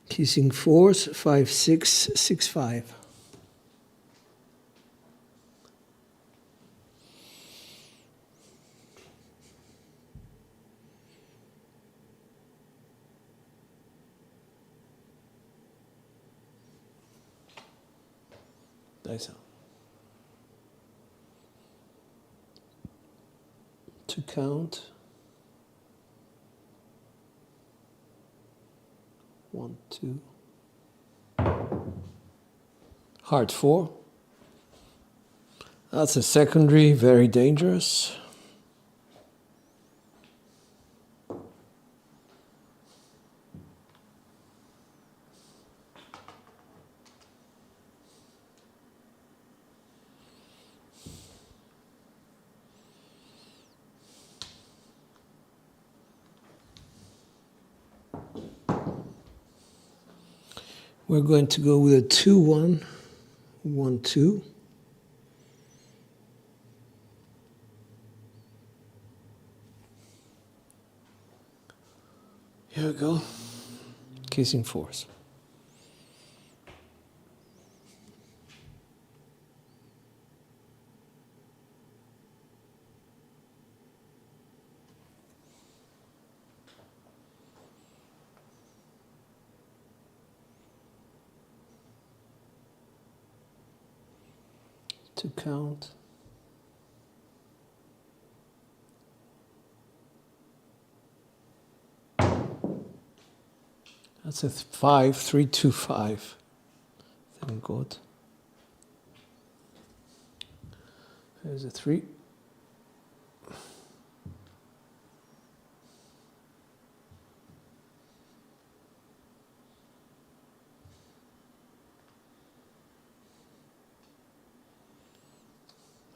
Kissing fours, 5, 6, 6, 5. Dice out. To count. 1, 2. Heart 4. That's a secondary, very dangerous. We're going to go with a 2, 1, 1, 2. Here we go. Casing force. To count. That's a 5, 3, 2, 5. Thank God. There's a 3.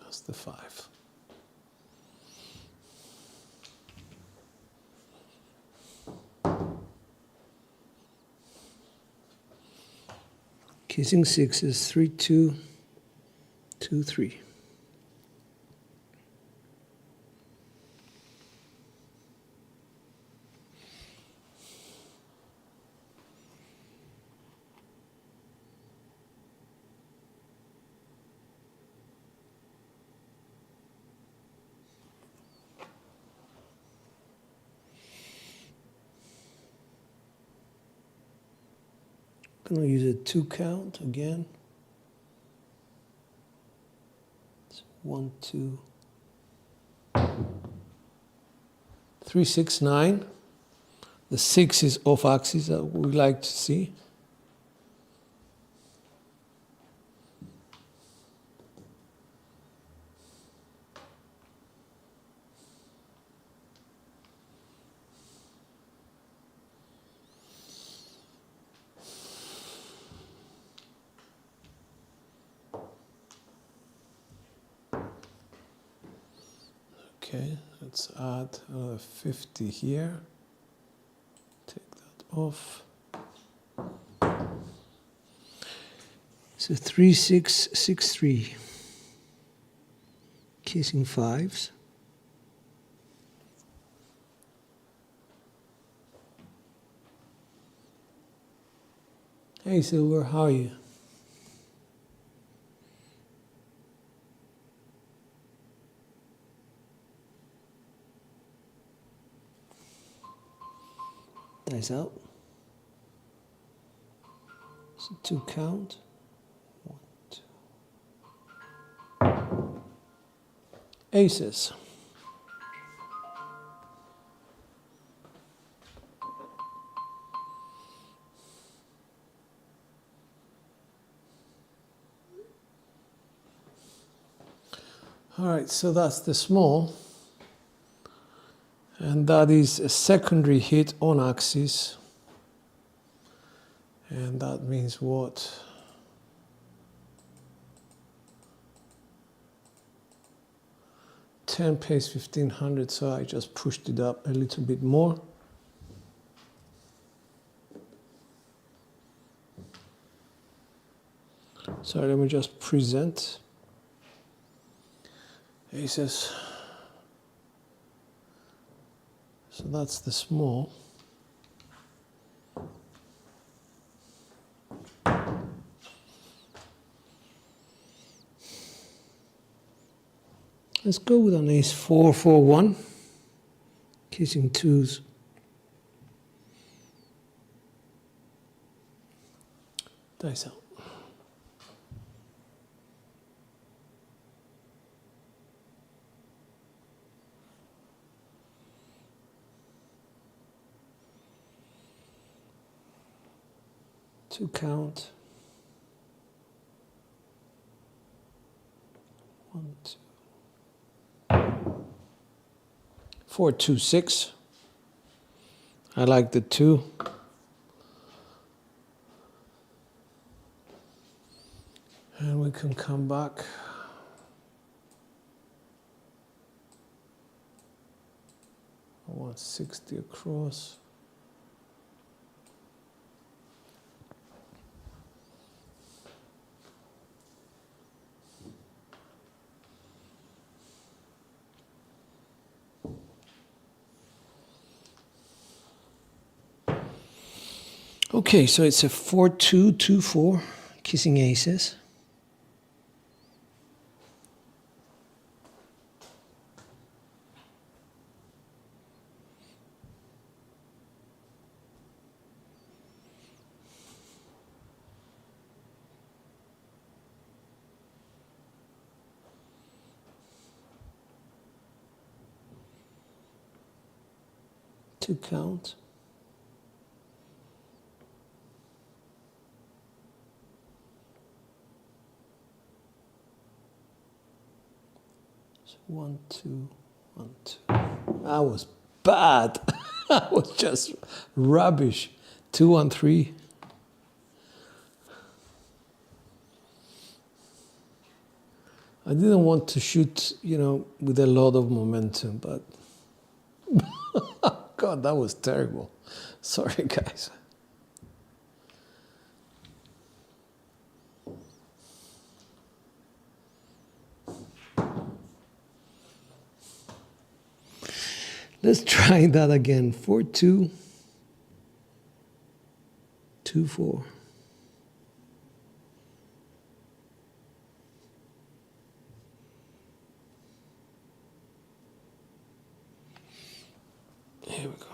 That's the 5. Casing 6 is 3, 2, 2, 3. I'm going to use a 2 count again. It's 1, 2, 3, 6, 9. The 6 is off axis that we like to see. Okay, let's add 50 here. Take that off. So 3, 6, 6, 3. Casing 5s. Hey Silver, how are you? Dice out. So 2 count. 1, 2. Aces. All right, so that's the small. And that is a secondary hit on axis. And that means what? Ten pays 1500, so I just pushed it up a little bit more. So let me just present. Aces. So that's the small. Let's go with an ace 4, 4, 1. Casing 2s. Dice out. 2 count. 1, 2. 4, 2, 6. I like the 2. And we can come back. I want 60 across. Okay, so it's a 4-2-2-4, kissing aces. Two count. So 1, 2, 1, 2. That was bad. That was just rubbish. 2, 1, 3. I didn't want to shoot, with a lot of momentum, but God, that was terrible. Sorry, guys. Let's try that again. 4-2, 2-4. Here we go.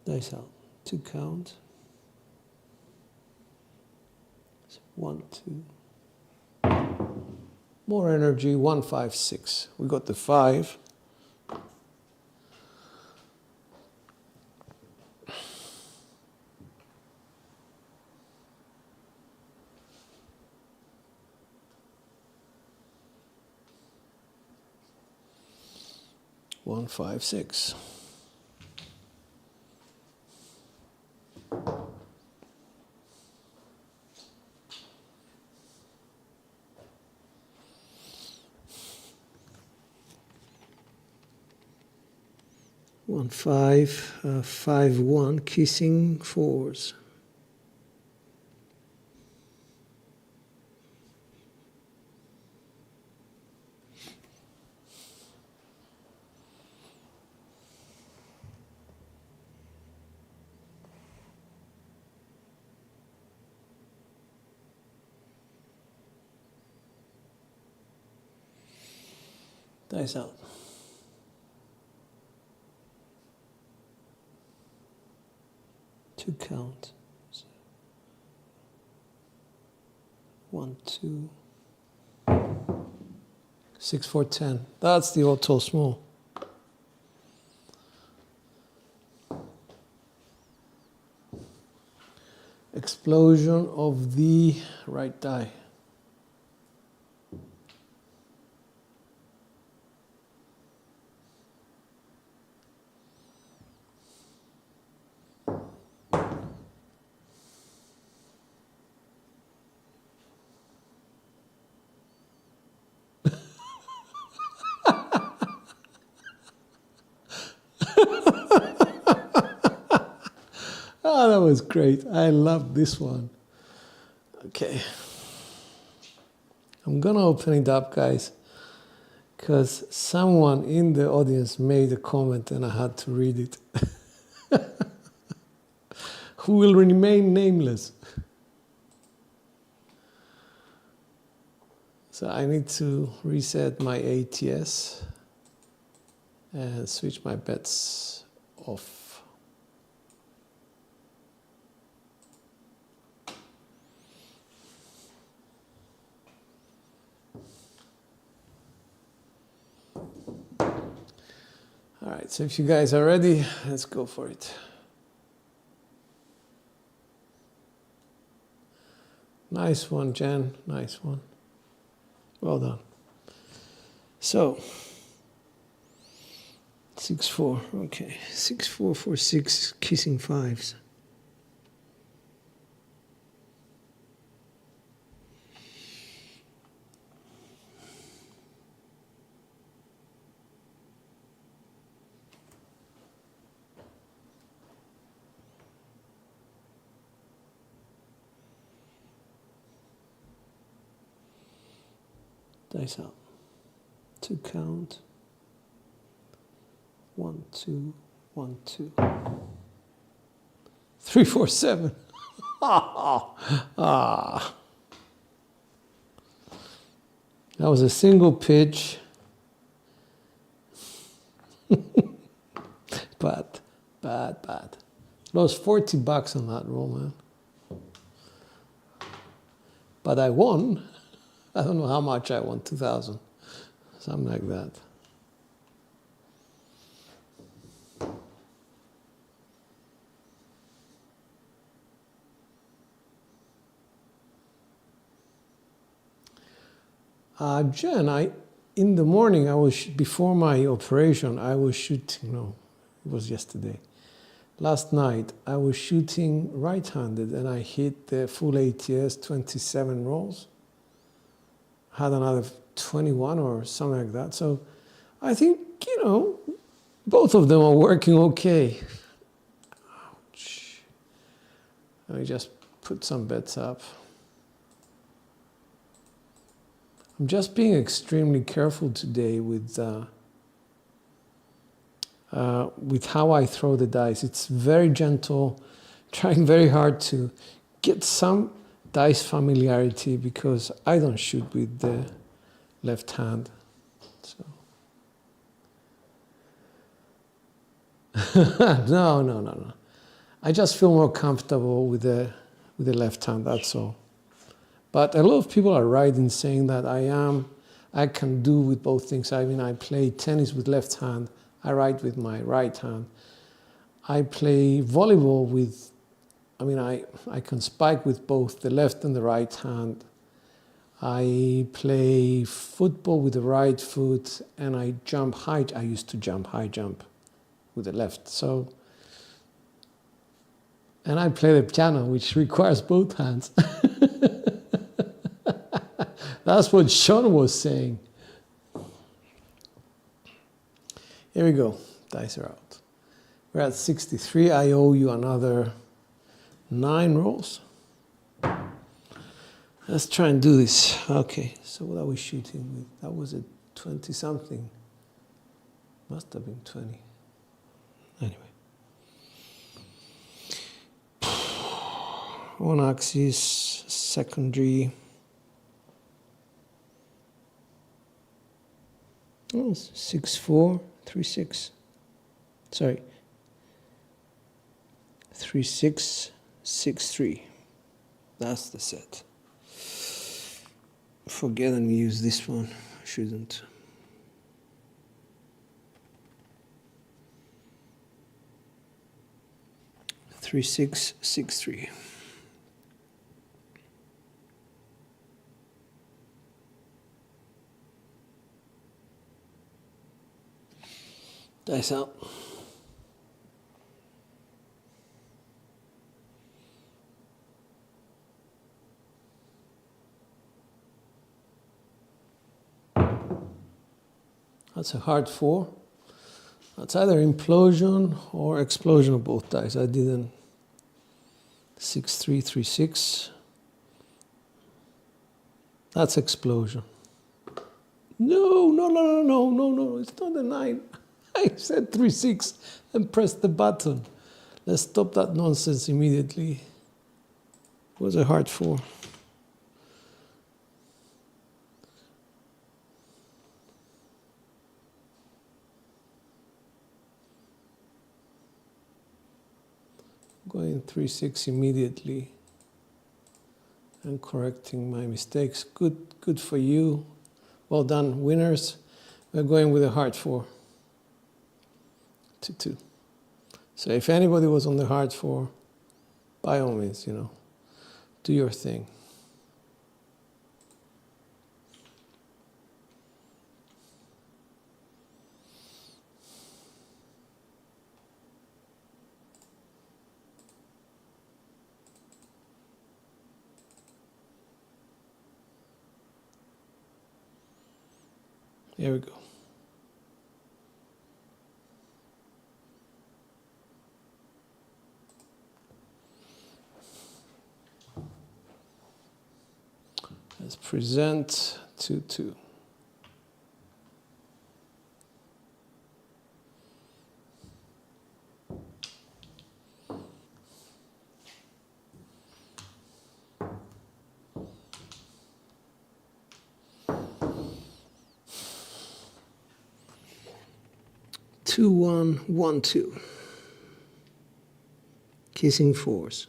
Dice out. 2 count. 1, 2. More energy. 1, 5, 6. We got the 5. One, 5, 6. One, 5, 5, 1, kissing 4s. Dice out. Two count. 1, 2. 6, 4, 10. That's the auto small. Explosion of the right die. Oh, that was great. I love this one. Okay. I'm going to open it up, guys, because someone in the audience made a comment and I had to read it. Who will remain nameless. So I need to reset my ATS and switch my bets off. right, so if you guys are ready, let's go for it. Nice one, Jen. Nice one. Well done. So, 6-4. Okay, 6-4 for 6 kissing fives. Dice out. 2 count. 1, 2, 1, 2. 3, 4, 7. Ah. That was a single pitch. Bad. Lost $40 on that roll, man. But I won. I don't know how much I won, 2,000. Something like that. Jen, in the morning, before my operation, I was shooting, no, it was yesterday. Last night, I was shooting right-handed and I hit the full ATS 27 rolls. Had another 21 or something like that. So I think, both of them are working okay. Ouch. Let me just put some bets up. I'm just being extremely careful today with how I throw the dice. It's very gentle, trying very hard to get some dice familiarity because I don't shoot with the left hand. So no. I just feel more comfortable with the left hand, that's all. But a lot of people are right in saying that I can do with both things. I mean, I play tennis with left hand. I write with my right hand. I play volleyball with, I can spike with both the left and the right hand. I play football with the right foot, and I jump high. I used to jump high jump with the left. So, and I play the piano, which requires both hands. That's what Sean was saying. Here we go. Dice are out. We're at 63. I owe you another 9 rolls. Let's try and do this. Okay, so what are we shooting with? That was a 20-something. Must have been 20. Anyway. One axis, secondary. Oh, 6-4, 3-6. Sorry. 3-6, 6-3. That's the set. Forget and use this one. I shouldn't. Three, 6, 6, 3. Dice out. That's a hard 4. That's either implosion or explosion of both dice. I didn't. 6-3, 3-6. That's explosion. No. It's not a 9. I said 3-6 and pressed the button. Let's stop that nonsense immediately. It was a hard 4. Going 3-6 immediately and correcting my mistakes. Good for you. Well done, winners. We're going with a hard 4. to 2. So if anybody was on the hard 4, by all means, do your thing. Here we go. Let's present 2-2. Two, 1, 1, 2. Kissing 4s.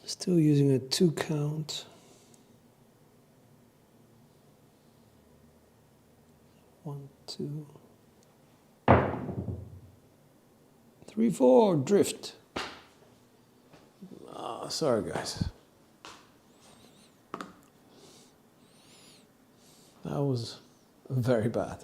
Still using a 2 count. 1, 2, 3, 4, drift. Sorry guys. That was very bad.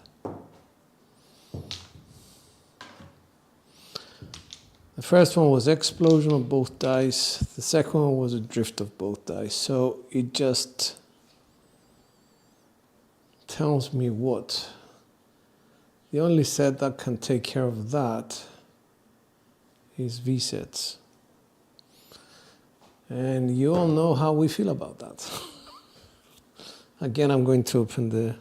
The first one was explosion of both dice. The second one was a drift of both dice. So it just tells me what? The only set that can take care of that is V sets. And you all know how we feel about that. Again, I'm going to open the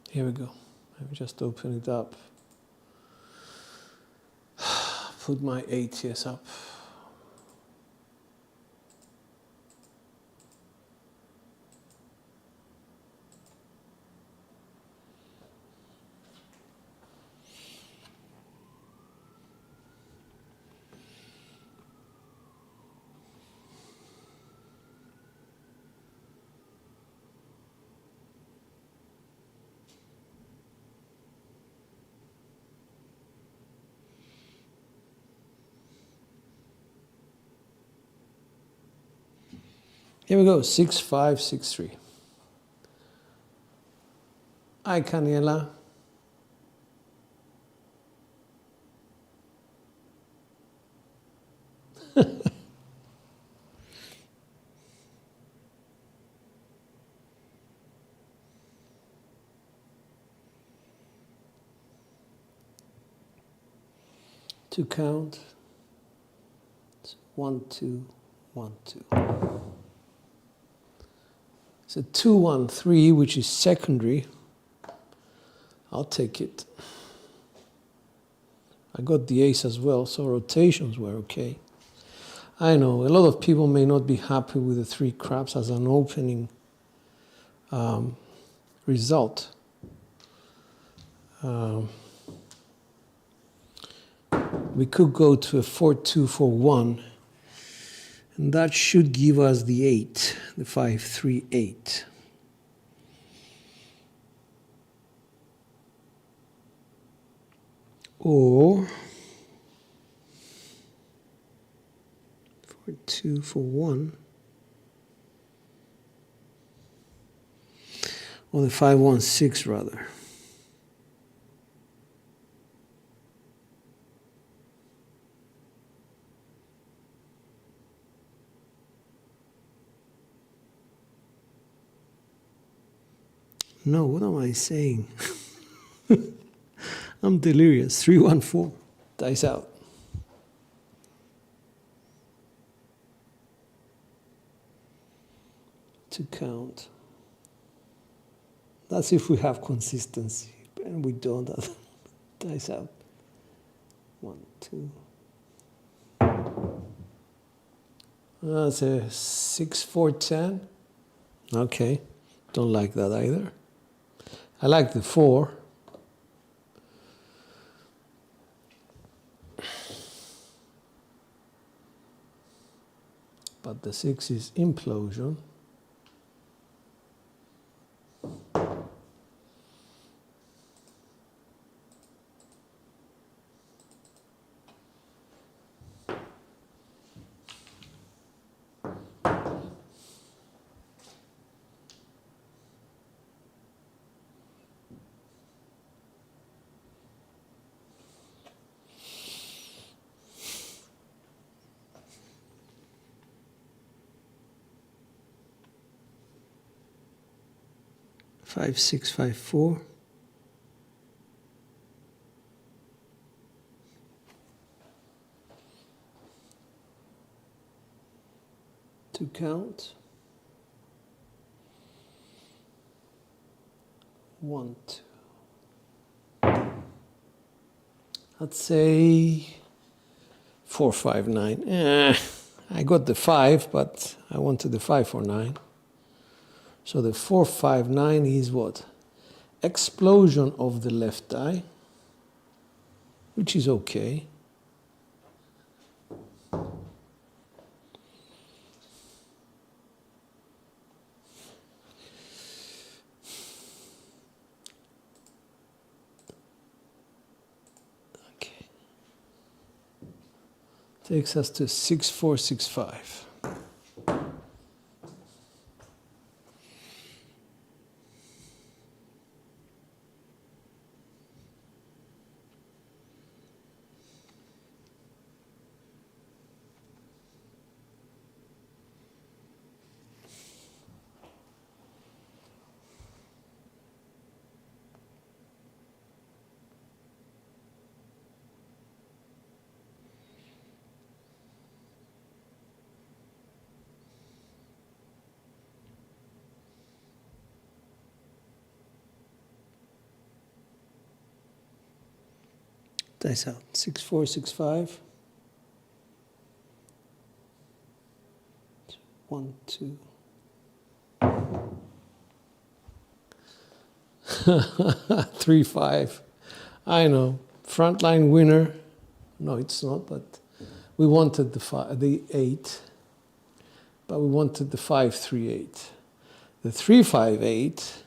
here we go. Let me just open it up. Put my ATS up. Here we go, 6, 5, 6, 3. Hi, Caniela. To count. It's 1, 2, 1, 2. It's a 2, 1, 3, which is secondary. I'll take it. I got the ace as well, so rotations were okay. I know a lot of people may not be happy with the 3 craps as an opening result. We could go to a 4-2 for 1. And that should give us the 8, the 5, 3, 8. Or 4-2 for 1. Or the 5, 1, 6 rather. No, what am I saying? I'm delirious. 3, 1, 4. Dice out. To count. That's if we have consistency. And we don't. Dice out. 1, 2, That's a 6, 4, 10. Okay, don't like that either. I like the 4. But the 6 is implosion. Five, 6, 5, 4. To count. 1, 2. Let's say 4, 5, 9. I got the 5, but I wanted the 5 for 9. So the 4, 5, 9 is what? Explosion of the left eye, which is okay. Okay. Takes us to 6, 4, 6, 5. Dice out. 6, 4, 6, 5. 1, 2. 3, 5. I know. Frontline winner. No, it's not, but we wanted the 8. But we wanted the 5, 3, 8. The 3, 5, 8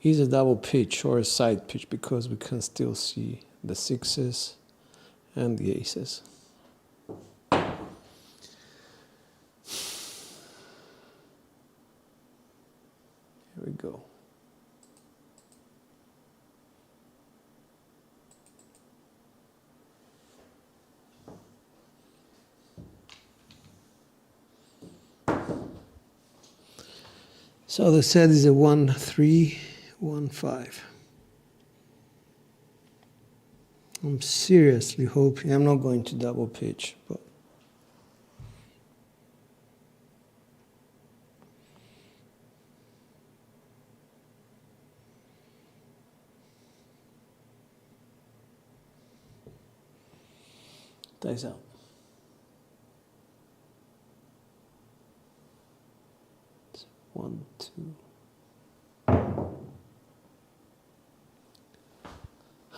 is a double pitch or a side pitch because we can still see the 6s and the aces. Here we go. So the set is a 1, 3, 1, 5. I'm seriously hoping, I'm not going to double pitch, but dice out. It's 1, 2.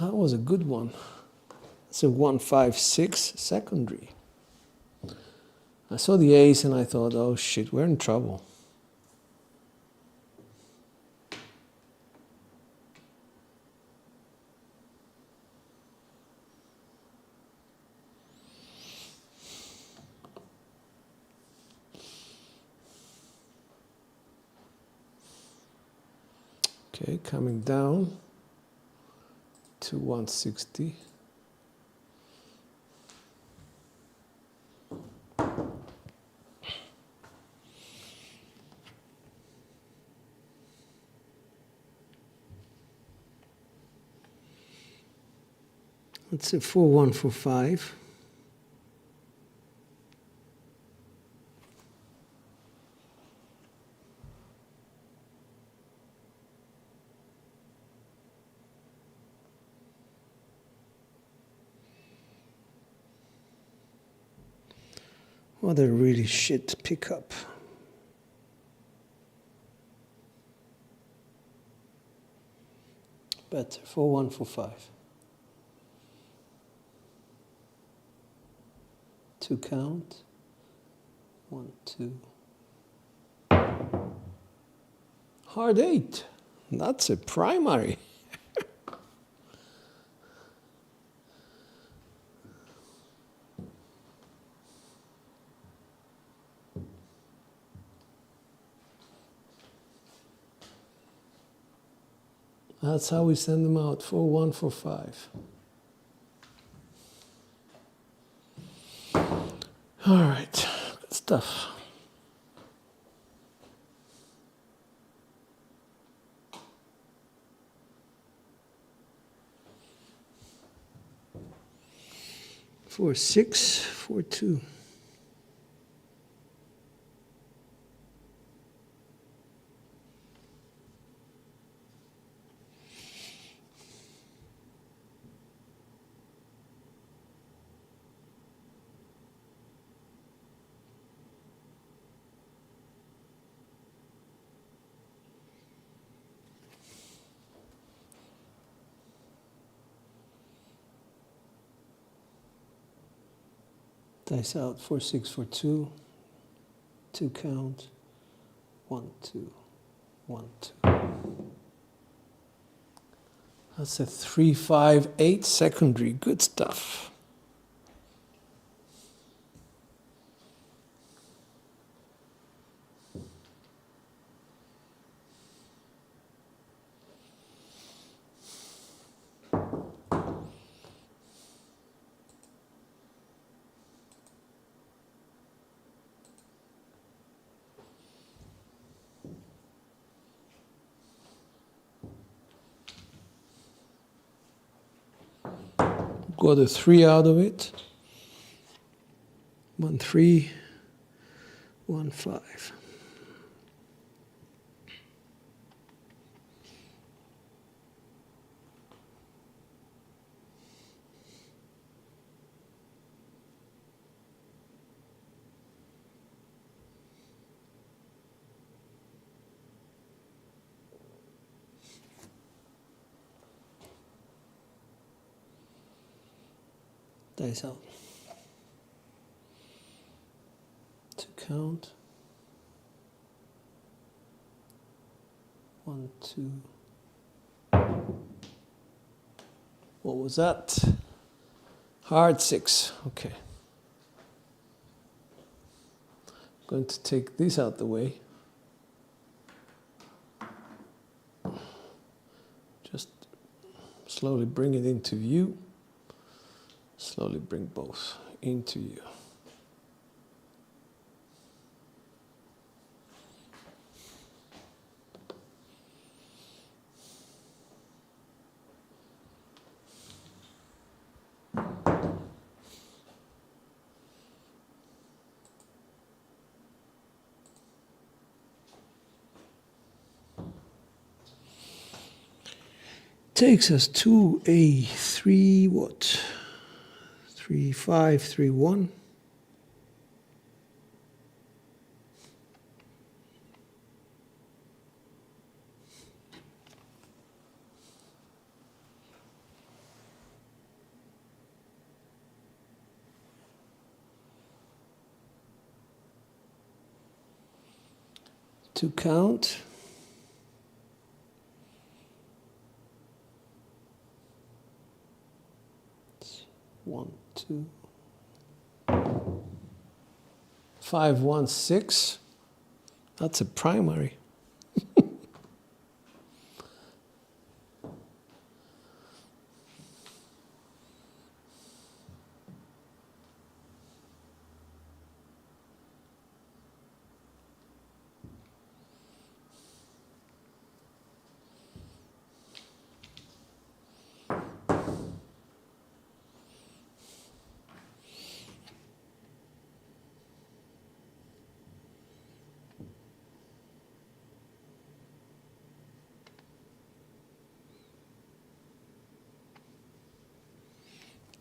That was a good one. It's a 1, 5, 6 secondary. I saw the ace and I thought, oh shit, we're in trouble. Okay, coming down to 160. It's a 4, 1, 4, 5. What a really shit pickup. Better, 4145. 2 count. 1, 2. Hard 8. That's a primary. That's how we send them out, 4145. All right, good stuff. Four, 6, 4, 2. Dice out, 4, 6, 4, 2. 2 count. 1, 2, 1, 2. That's a 3, 5, 8 secondary. Good stuff. Got a 3 out of it. 1, 3, 1, 5. Dice out. 2 count. 1, 2. What was that? Hard 6. Okay. Going to take this out the way. Just slowly bring it into view. Slowly bring both into view. Takes us to a 3 what? 3, 5, 3, 1. To count. 1, 2. 5, 1, 6. That's a primary.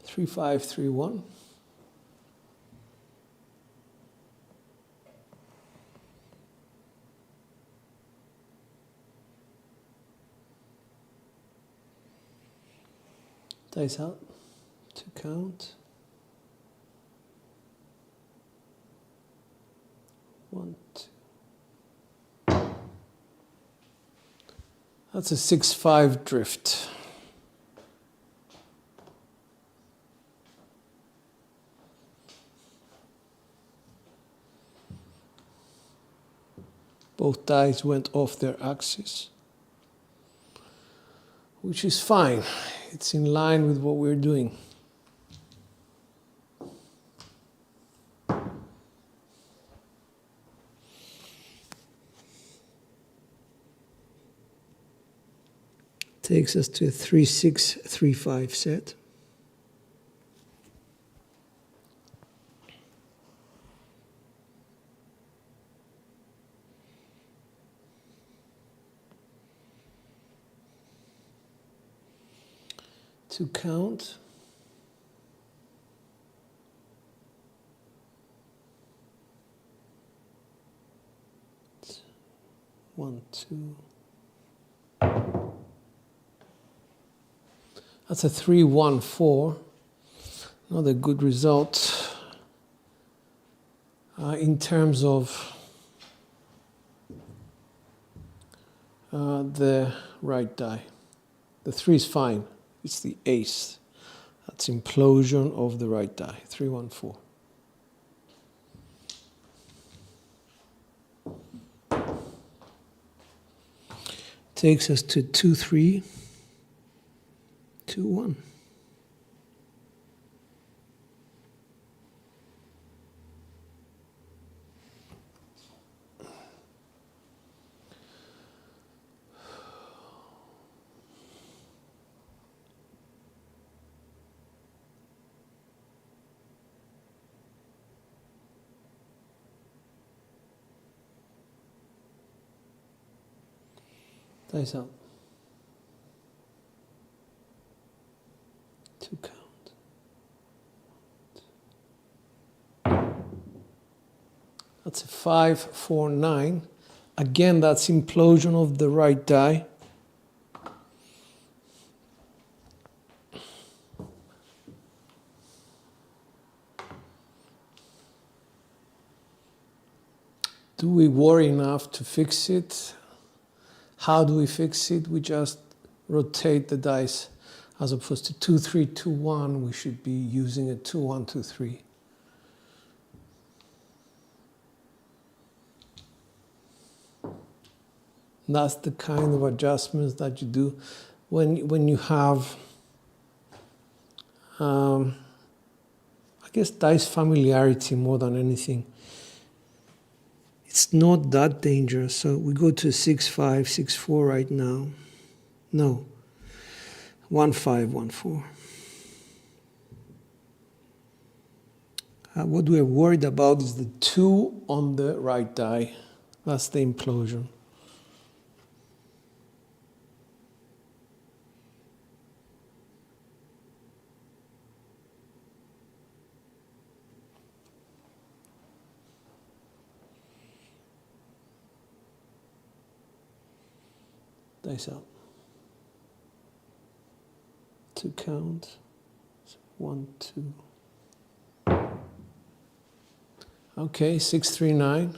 Three, 5, 3, 1. Dice out to count. 1, 2. That's a 6-5 drift. Both dice went off their axis, which is fine. It's in line with what we're doing. Takes us to a 3-6-3-5 set. To count. 1, 2. That's a 3-1-4. Another good result in terms of the right die. The 3 is fine. It's the ace. That's implosion of the right die. 3-1-4. Takes us to 2-3. 2-1. Dice out. To count. That's a 5-4-9. Again, that's implosion of the right die. Do we worry enough to fix it? How do we fix it? We just rotate the dice. As opposed to 2-3-2-1, we should be using a 2-1-2-3. That's the kind of adjustments that you do when you have, I guess, dice familiarity more than anything. It's not that dangerous. So we go to 6-5, 6-4 right now. No. 1-5-1-4. What we're worried about is the 2 on the right die. That's the implosion. Dice out. To count. 1, 2. Okay, 6-3-9.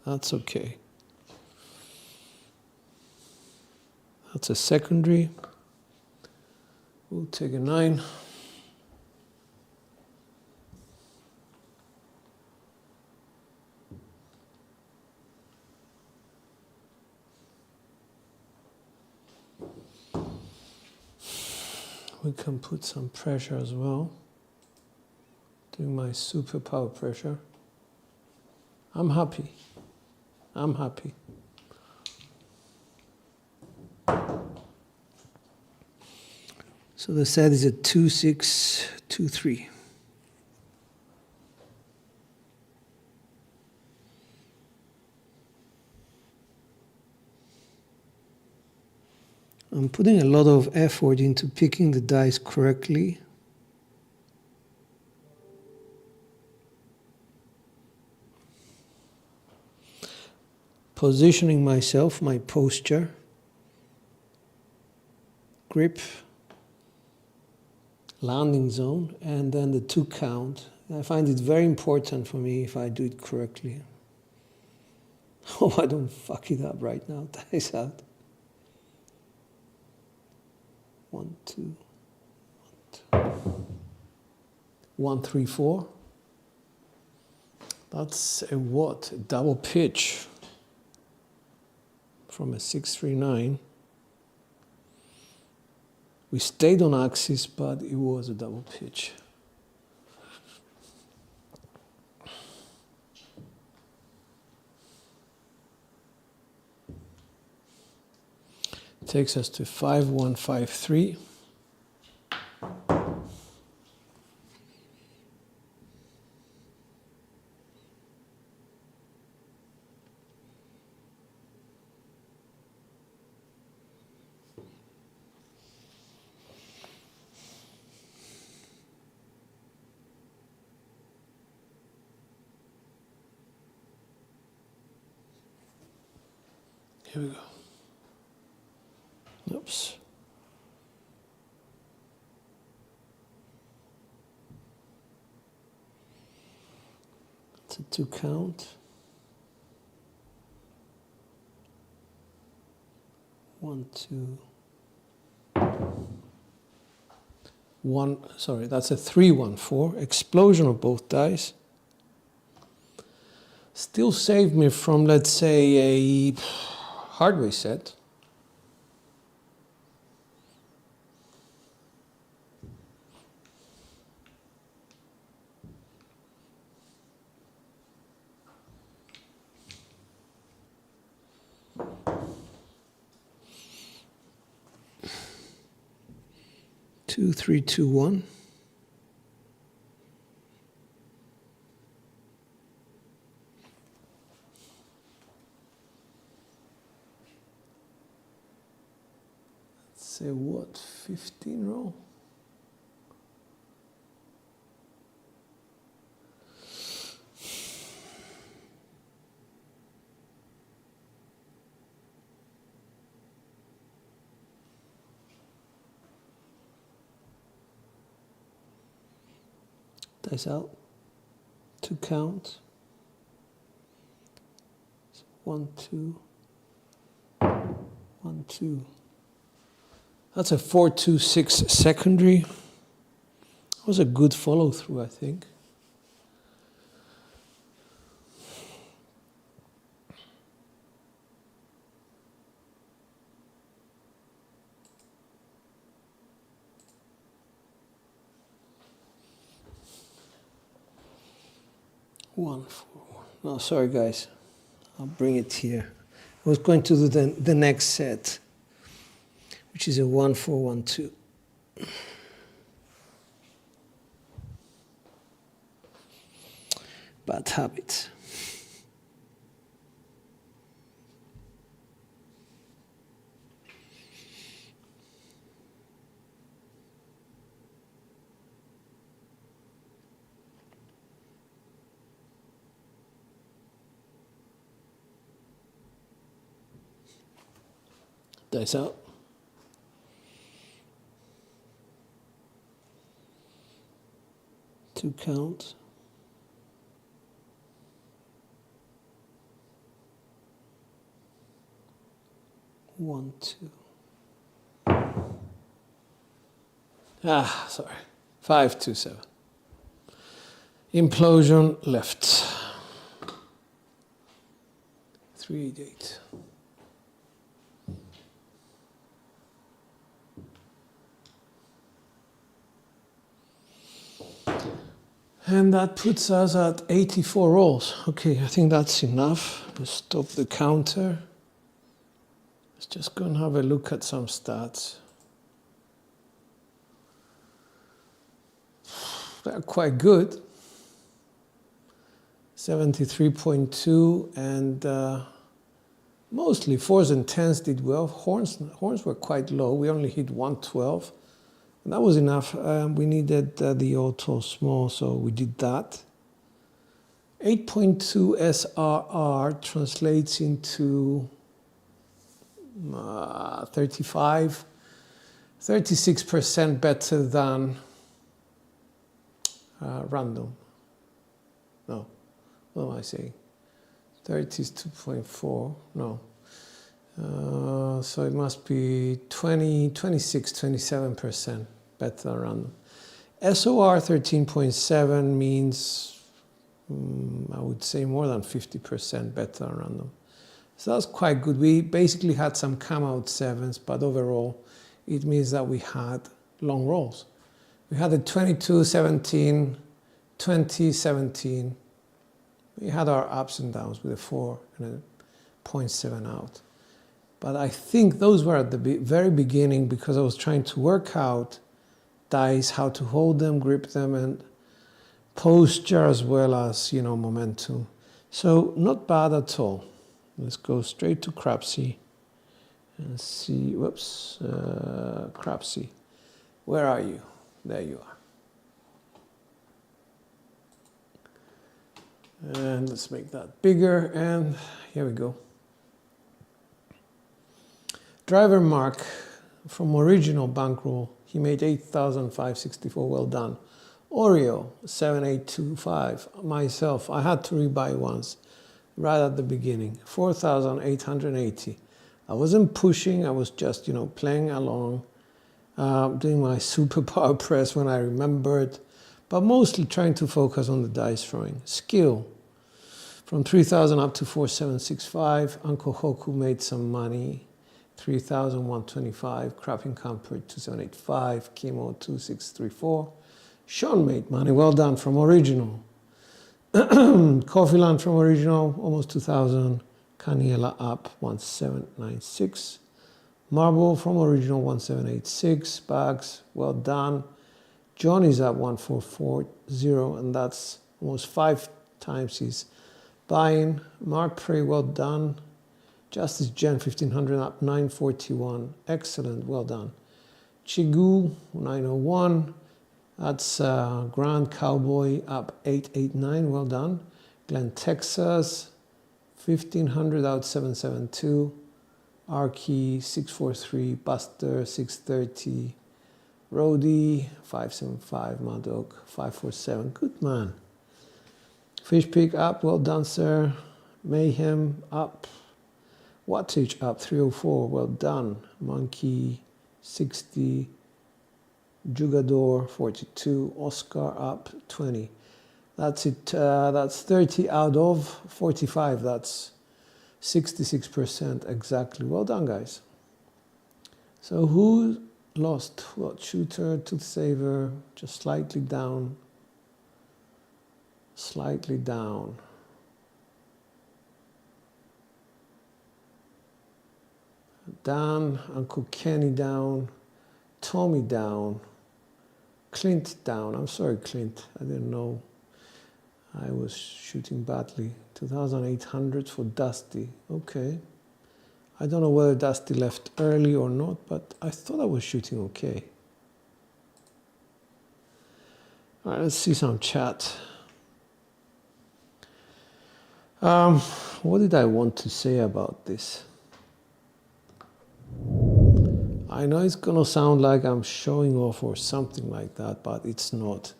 That's okay. That's a secondary. We'll take a 9. We can put some pressure as well. Doing my superpower pressure. I'm happy. I'm happy. So the set is a 2-6-2-3. I'm putting a lot of effort into picking the dice correctly. Positioning myself, my posture, grip, landing zone, and then the 2 count. I find it very important for me if I do it correctly. Oh, I don't fuck it up right now. Dice out. 1, 2, 1, 2. 1, 3, 4. That's a what? A double pitch from a 639. We stayed on axis, but it was a double pitch. Takes us to 5153. Here we go. Oops. It's a 2 count. 1, 2. 1, sorry, that's a 3, 1, 4. Explosion of both dice. Still saved me from, let's say, a hardware set. Two, 3, 2, 1. Let's say what? 15 roll. Dice out. 2 count. 1, 2. 1, 2. That's a 4, 2, 6 secondary. That was a good follow through, I think. One, 4, 1. No, sorry guys. I'll bring it here. I was going to do the next set, which is a 1, 4, 1, 2. Bad habit. Dice out. Two count. One, two. Sorry. 5, 2, 7. Implosion left. 3, 8. And that puts us at 84 rolls. Okay, I think that's enough. Let's stop the counter. Let's just go and have a look at some stats. They're quite good. 73.2, and mostly 4s and 10s did well. Horns were quite low. We only hit 112. And that was enough. We needed the auto small, so we did that. 8.2 SRR translates into 36% better than random. No, what am I saying? 30 is 2.4, no. So it must be 20, 26, 27% beta random. SOR 13.7 means, I would say more than 50% beta random. So that's quite good. We basically had some come out sevens, but overall it means that we had long rolls. We had a 22, 17, 20, 17. We had our ups and downs with a 4 and a 0.7 out. But I think those were at the very beginning because I was trying to work out dice, how to hold them, grip them, and posture as well as, you know, momentum. So not bad at all. Let's go straight to Crapsy and see, whoops, Crapsy. Where are you? There you are. And let's make that bigger, and here we go. Driver Mark from original bankroll, he made 8,564, well done. Oreo 7825, myself, I had to rebuy once, right at the beginning, 4,880. I wasn't pushing, I was just, you know, playing along, doing my super power press when I remembered, but mostly trying to focus on the dice throwing. Skill, from 3,000 up to 4,765. Uncle Hoku made some money, 3,125. Crapping Camper 2,785. Chemo 2,634. Sean made money, well done, from original. Coffeeland from original, almost 2,000. Caniela up 1,796. Marble from original 1,786. Bags, well done. John is at 1,440, and that's almost 5 times his buy-in. Mark Prey, well done. Justice Gen 1,500 up 941. Excellent, well done. Chigu 901. That's Grand Cowboy up 889, well done. Glen Texas 1,500 out 772. Arky 643. Buster 630. Rody 575. Madok 547. Good man. Fish Pig up, well done, sir. Mayhem up. Wattage up 304, well done. Monkey 60. Jugador 42. Oscar up 20. That's it. That's 30 out of 45. That's 66% exactly. Well done, guys. So who lost? What? Shooter, Tooth Saver, just slightly down. Slightly down. Dan, Uncle Kenny down. Tommy down. Clint down. I'm sorry, Clint. I didn't know I was shooting badly. 2,800 for Dusty. Okay. I don't know whether Dusty left early or not, but I thought I was shooting okay. All right, let's see some chat. What did I want to say about this? I know it's going to sound like I'm showing off or something like that, but it's not.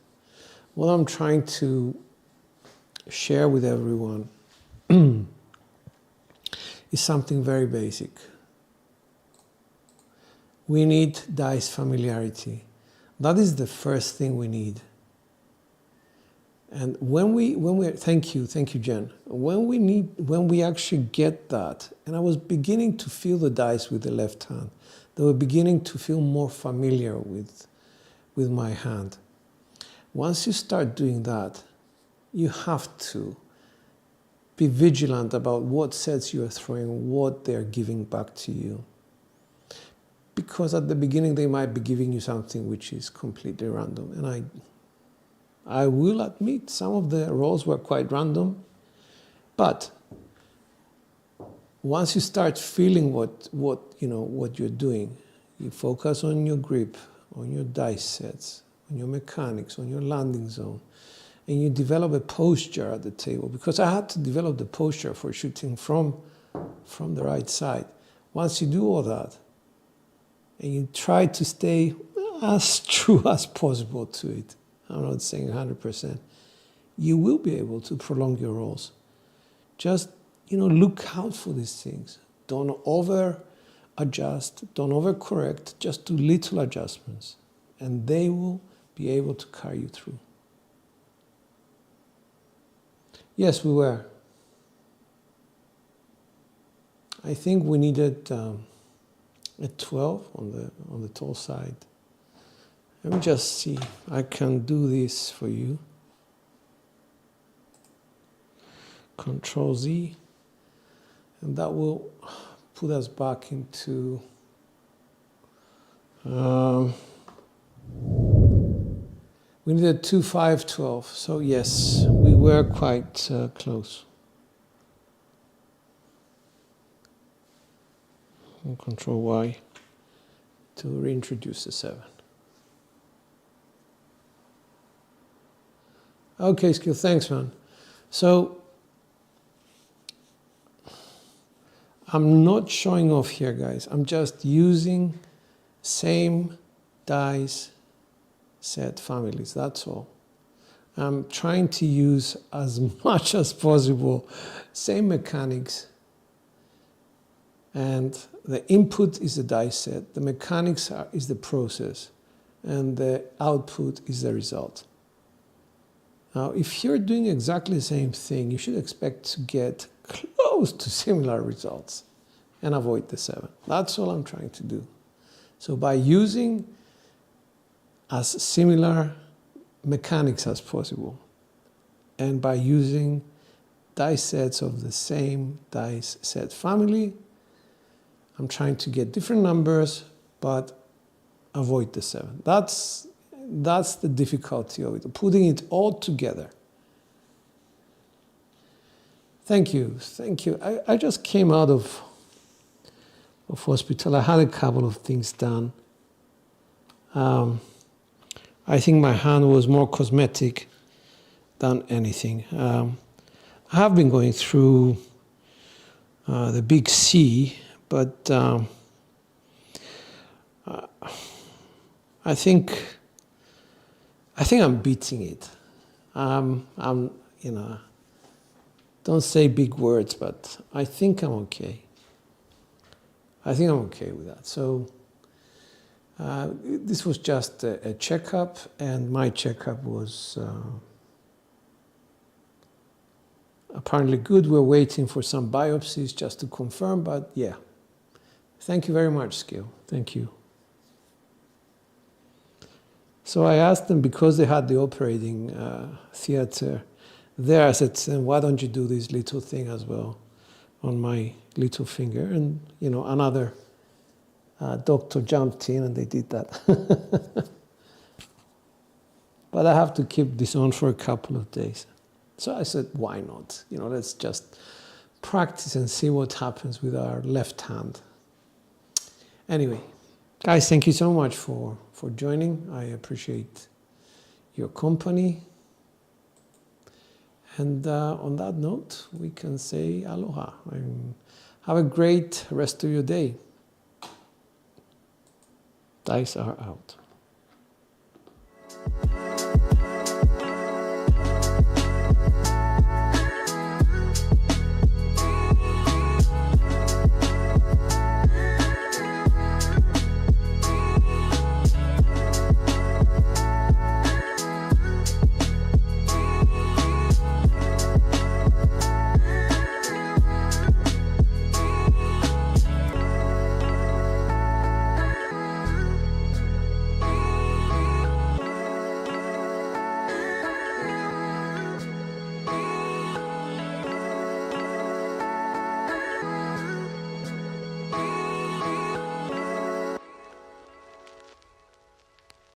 What I'm trying to share with everyone is something very basic. We need dice familiarity. That is the first thing we need. And when we thank you, Jen. When we actually get that, and I was beginning to feel the dice with the left hand. They were beginning to feel more familiar with my hand. Once you start doing that, you have to be vigilant about what sets you are throwing, what they're giving back to you. Because at the beginning they might be giving you something which is completely random. And I will admit some of the rolls were quite random, but once you start feeling what you're doing, you focus on your grip, on your dice sets, on your mechanics, on your landing zone, and you develop a posture at the table. Because I had to develop the posture for shooting from the right side. Once you do all that, and you try to stay as true as possible to it, I'm not saying 100%. You will be able to prolong your rolls. Just, look out for these things. Don't over adjust, don't over correct, just do little adjustments. And they will be able to carry you through. Yes, we were. I think we needed a 12 on the tall side. Let me just see. I can do this for you. Control Z, and that will put us back into we needed 2, 5, 12. So yes, we were quite close. And Control Y to reintroduce the 7. Okay, Skill, thanks, man. So I'm not showing off here, guys. I'm just using same dice set families, that's all. I'm trying to use as much as possible same mechanics, and the input is the dice set, the mechanics is the process, and the output is the result. Now, if you're doing exactly the same thing, you should expect to get close to similar results and avoid the 7. That's all I'm trying to do. So by using as similar mechanics as possible, and by using dice sets of the same dice set family, I'm trying to get different numbers, but avoid the 7. That's the difficulty of it, putting it all together. Thank you, thank you. I just came out of hospital. I had a couple of things done. I think my hand was more cosmetic than anything. I have been going through the big C, but I think I'm beating it. Don't say big words, but I think I'm okay. I think I'm okay with that. So this was just a checkup, and my checkup was apparently good. We're waiting for some biopsies just to confirm, but yeah. Thank you very much, Skill. Thank you. So I asked them, because they had the operating theater there, I said, why don't you do this little thing as well on my little finger? And, another doctor jumped in and they did that. But I have to keep this on for a couple of days. So I said, why not? Let's just practice and see what happens with our left hand. Anyway, guys, thank you so much for joining. I appreciate your company. And on that note, we can say aloha. Have a great rest of your day. Dice are out.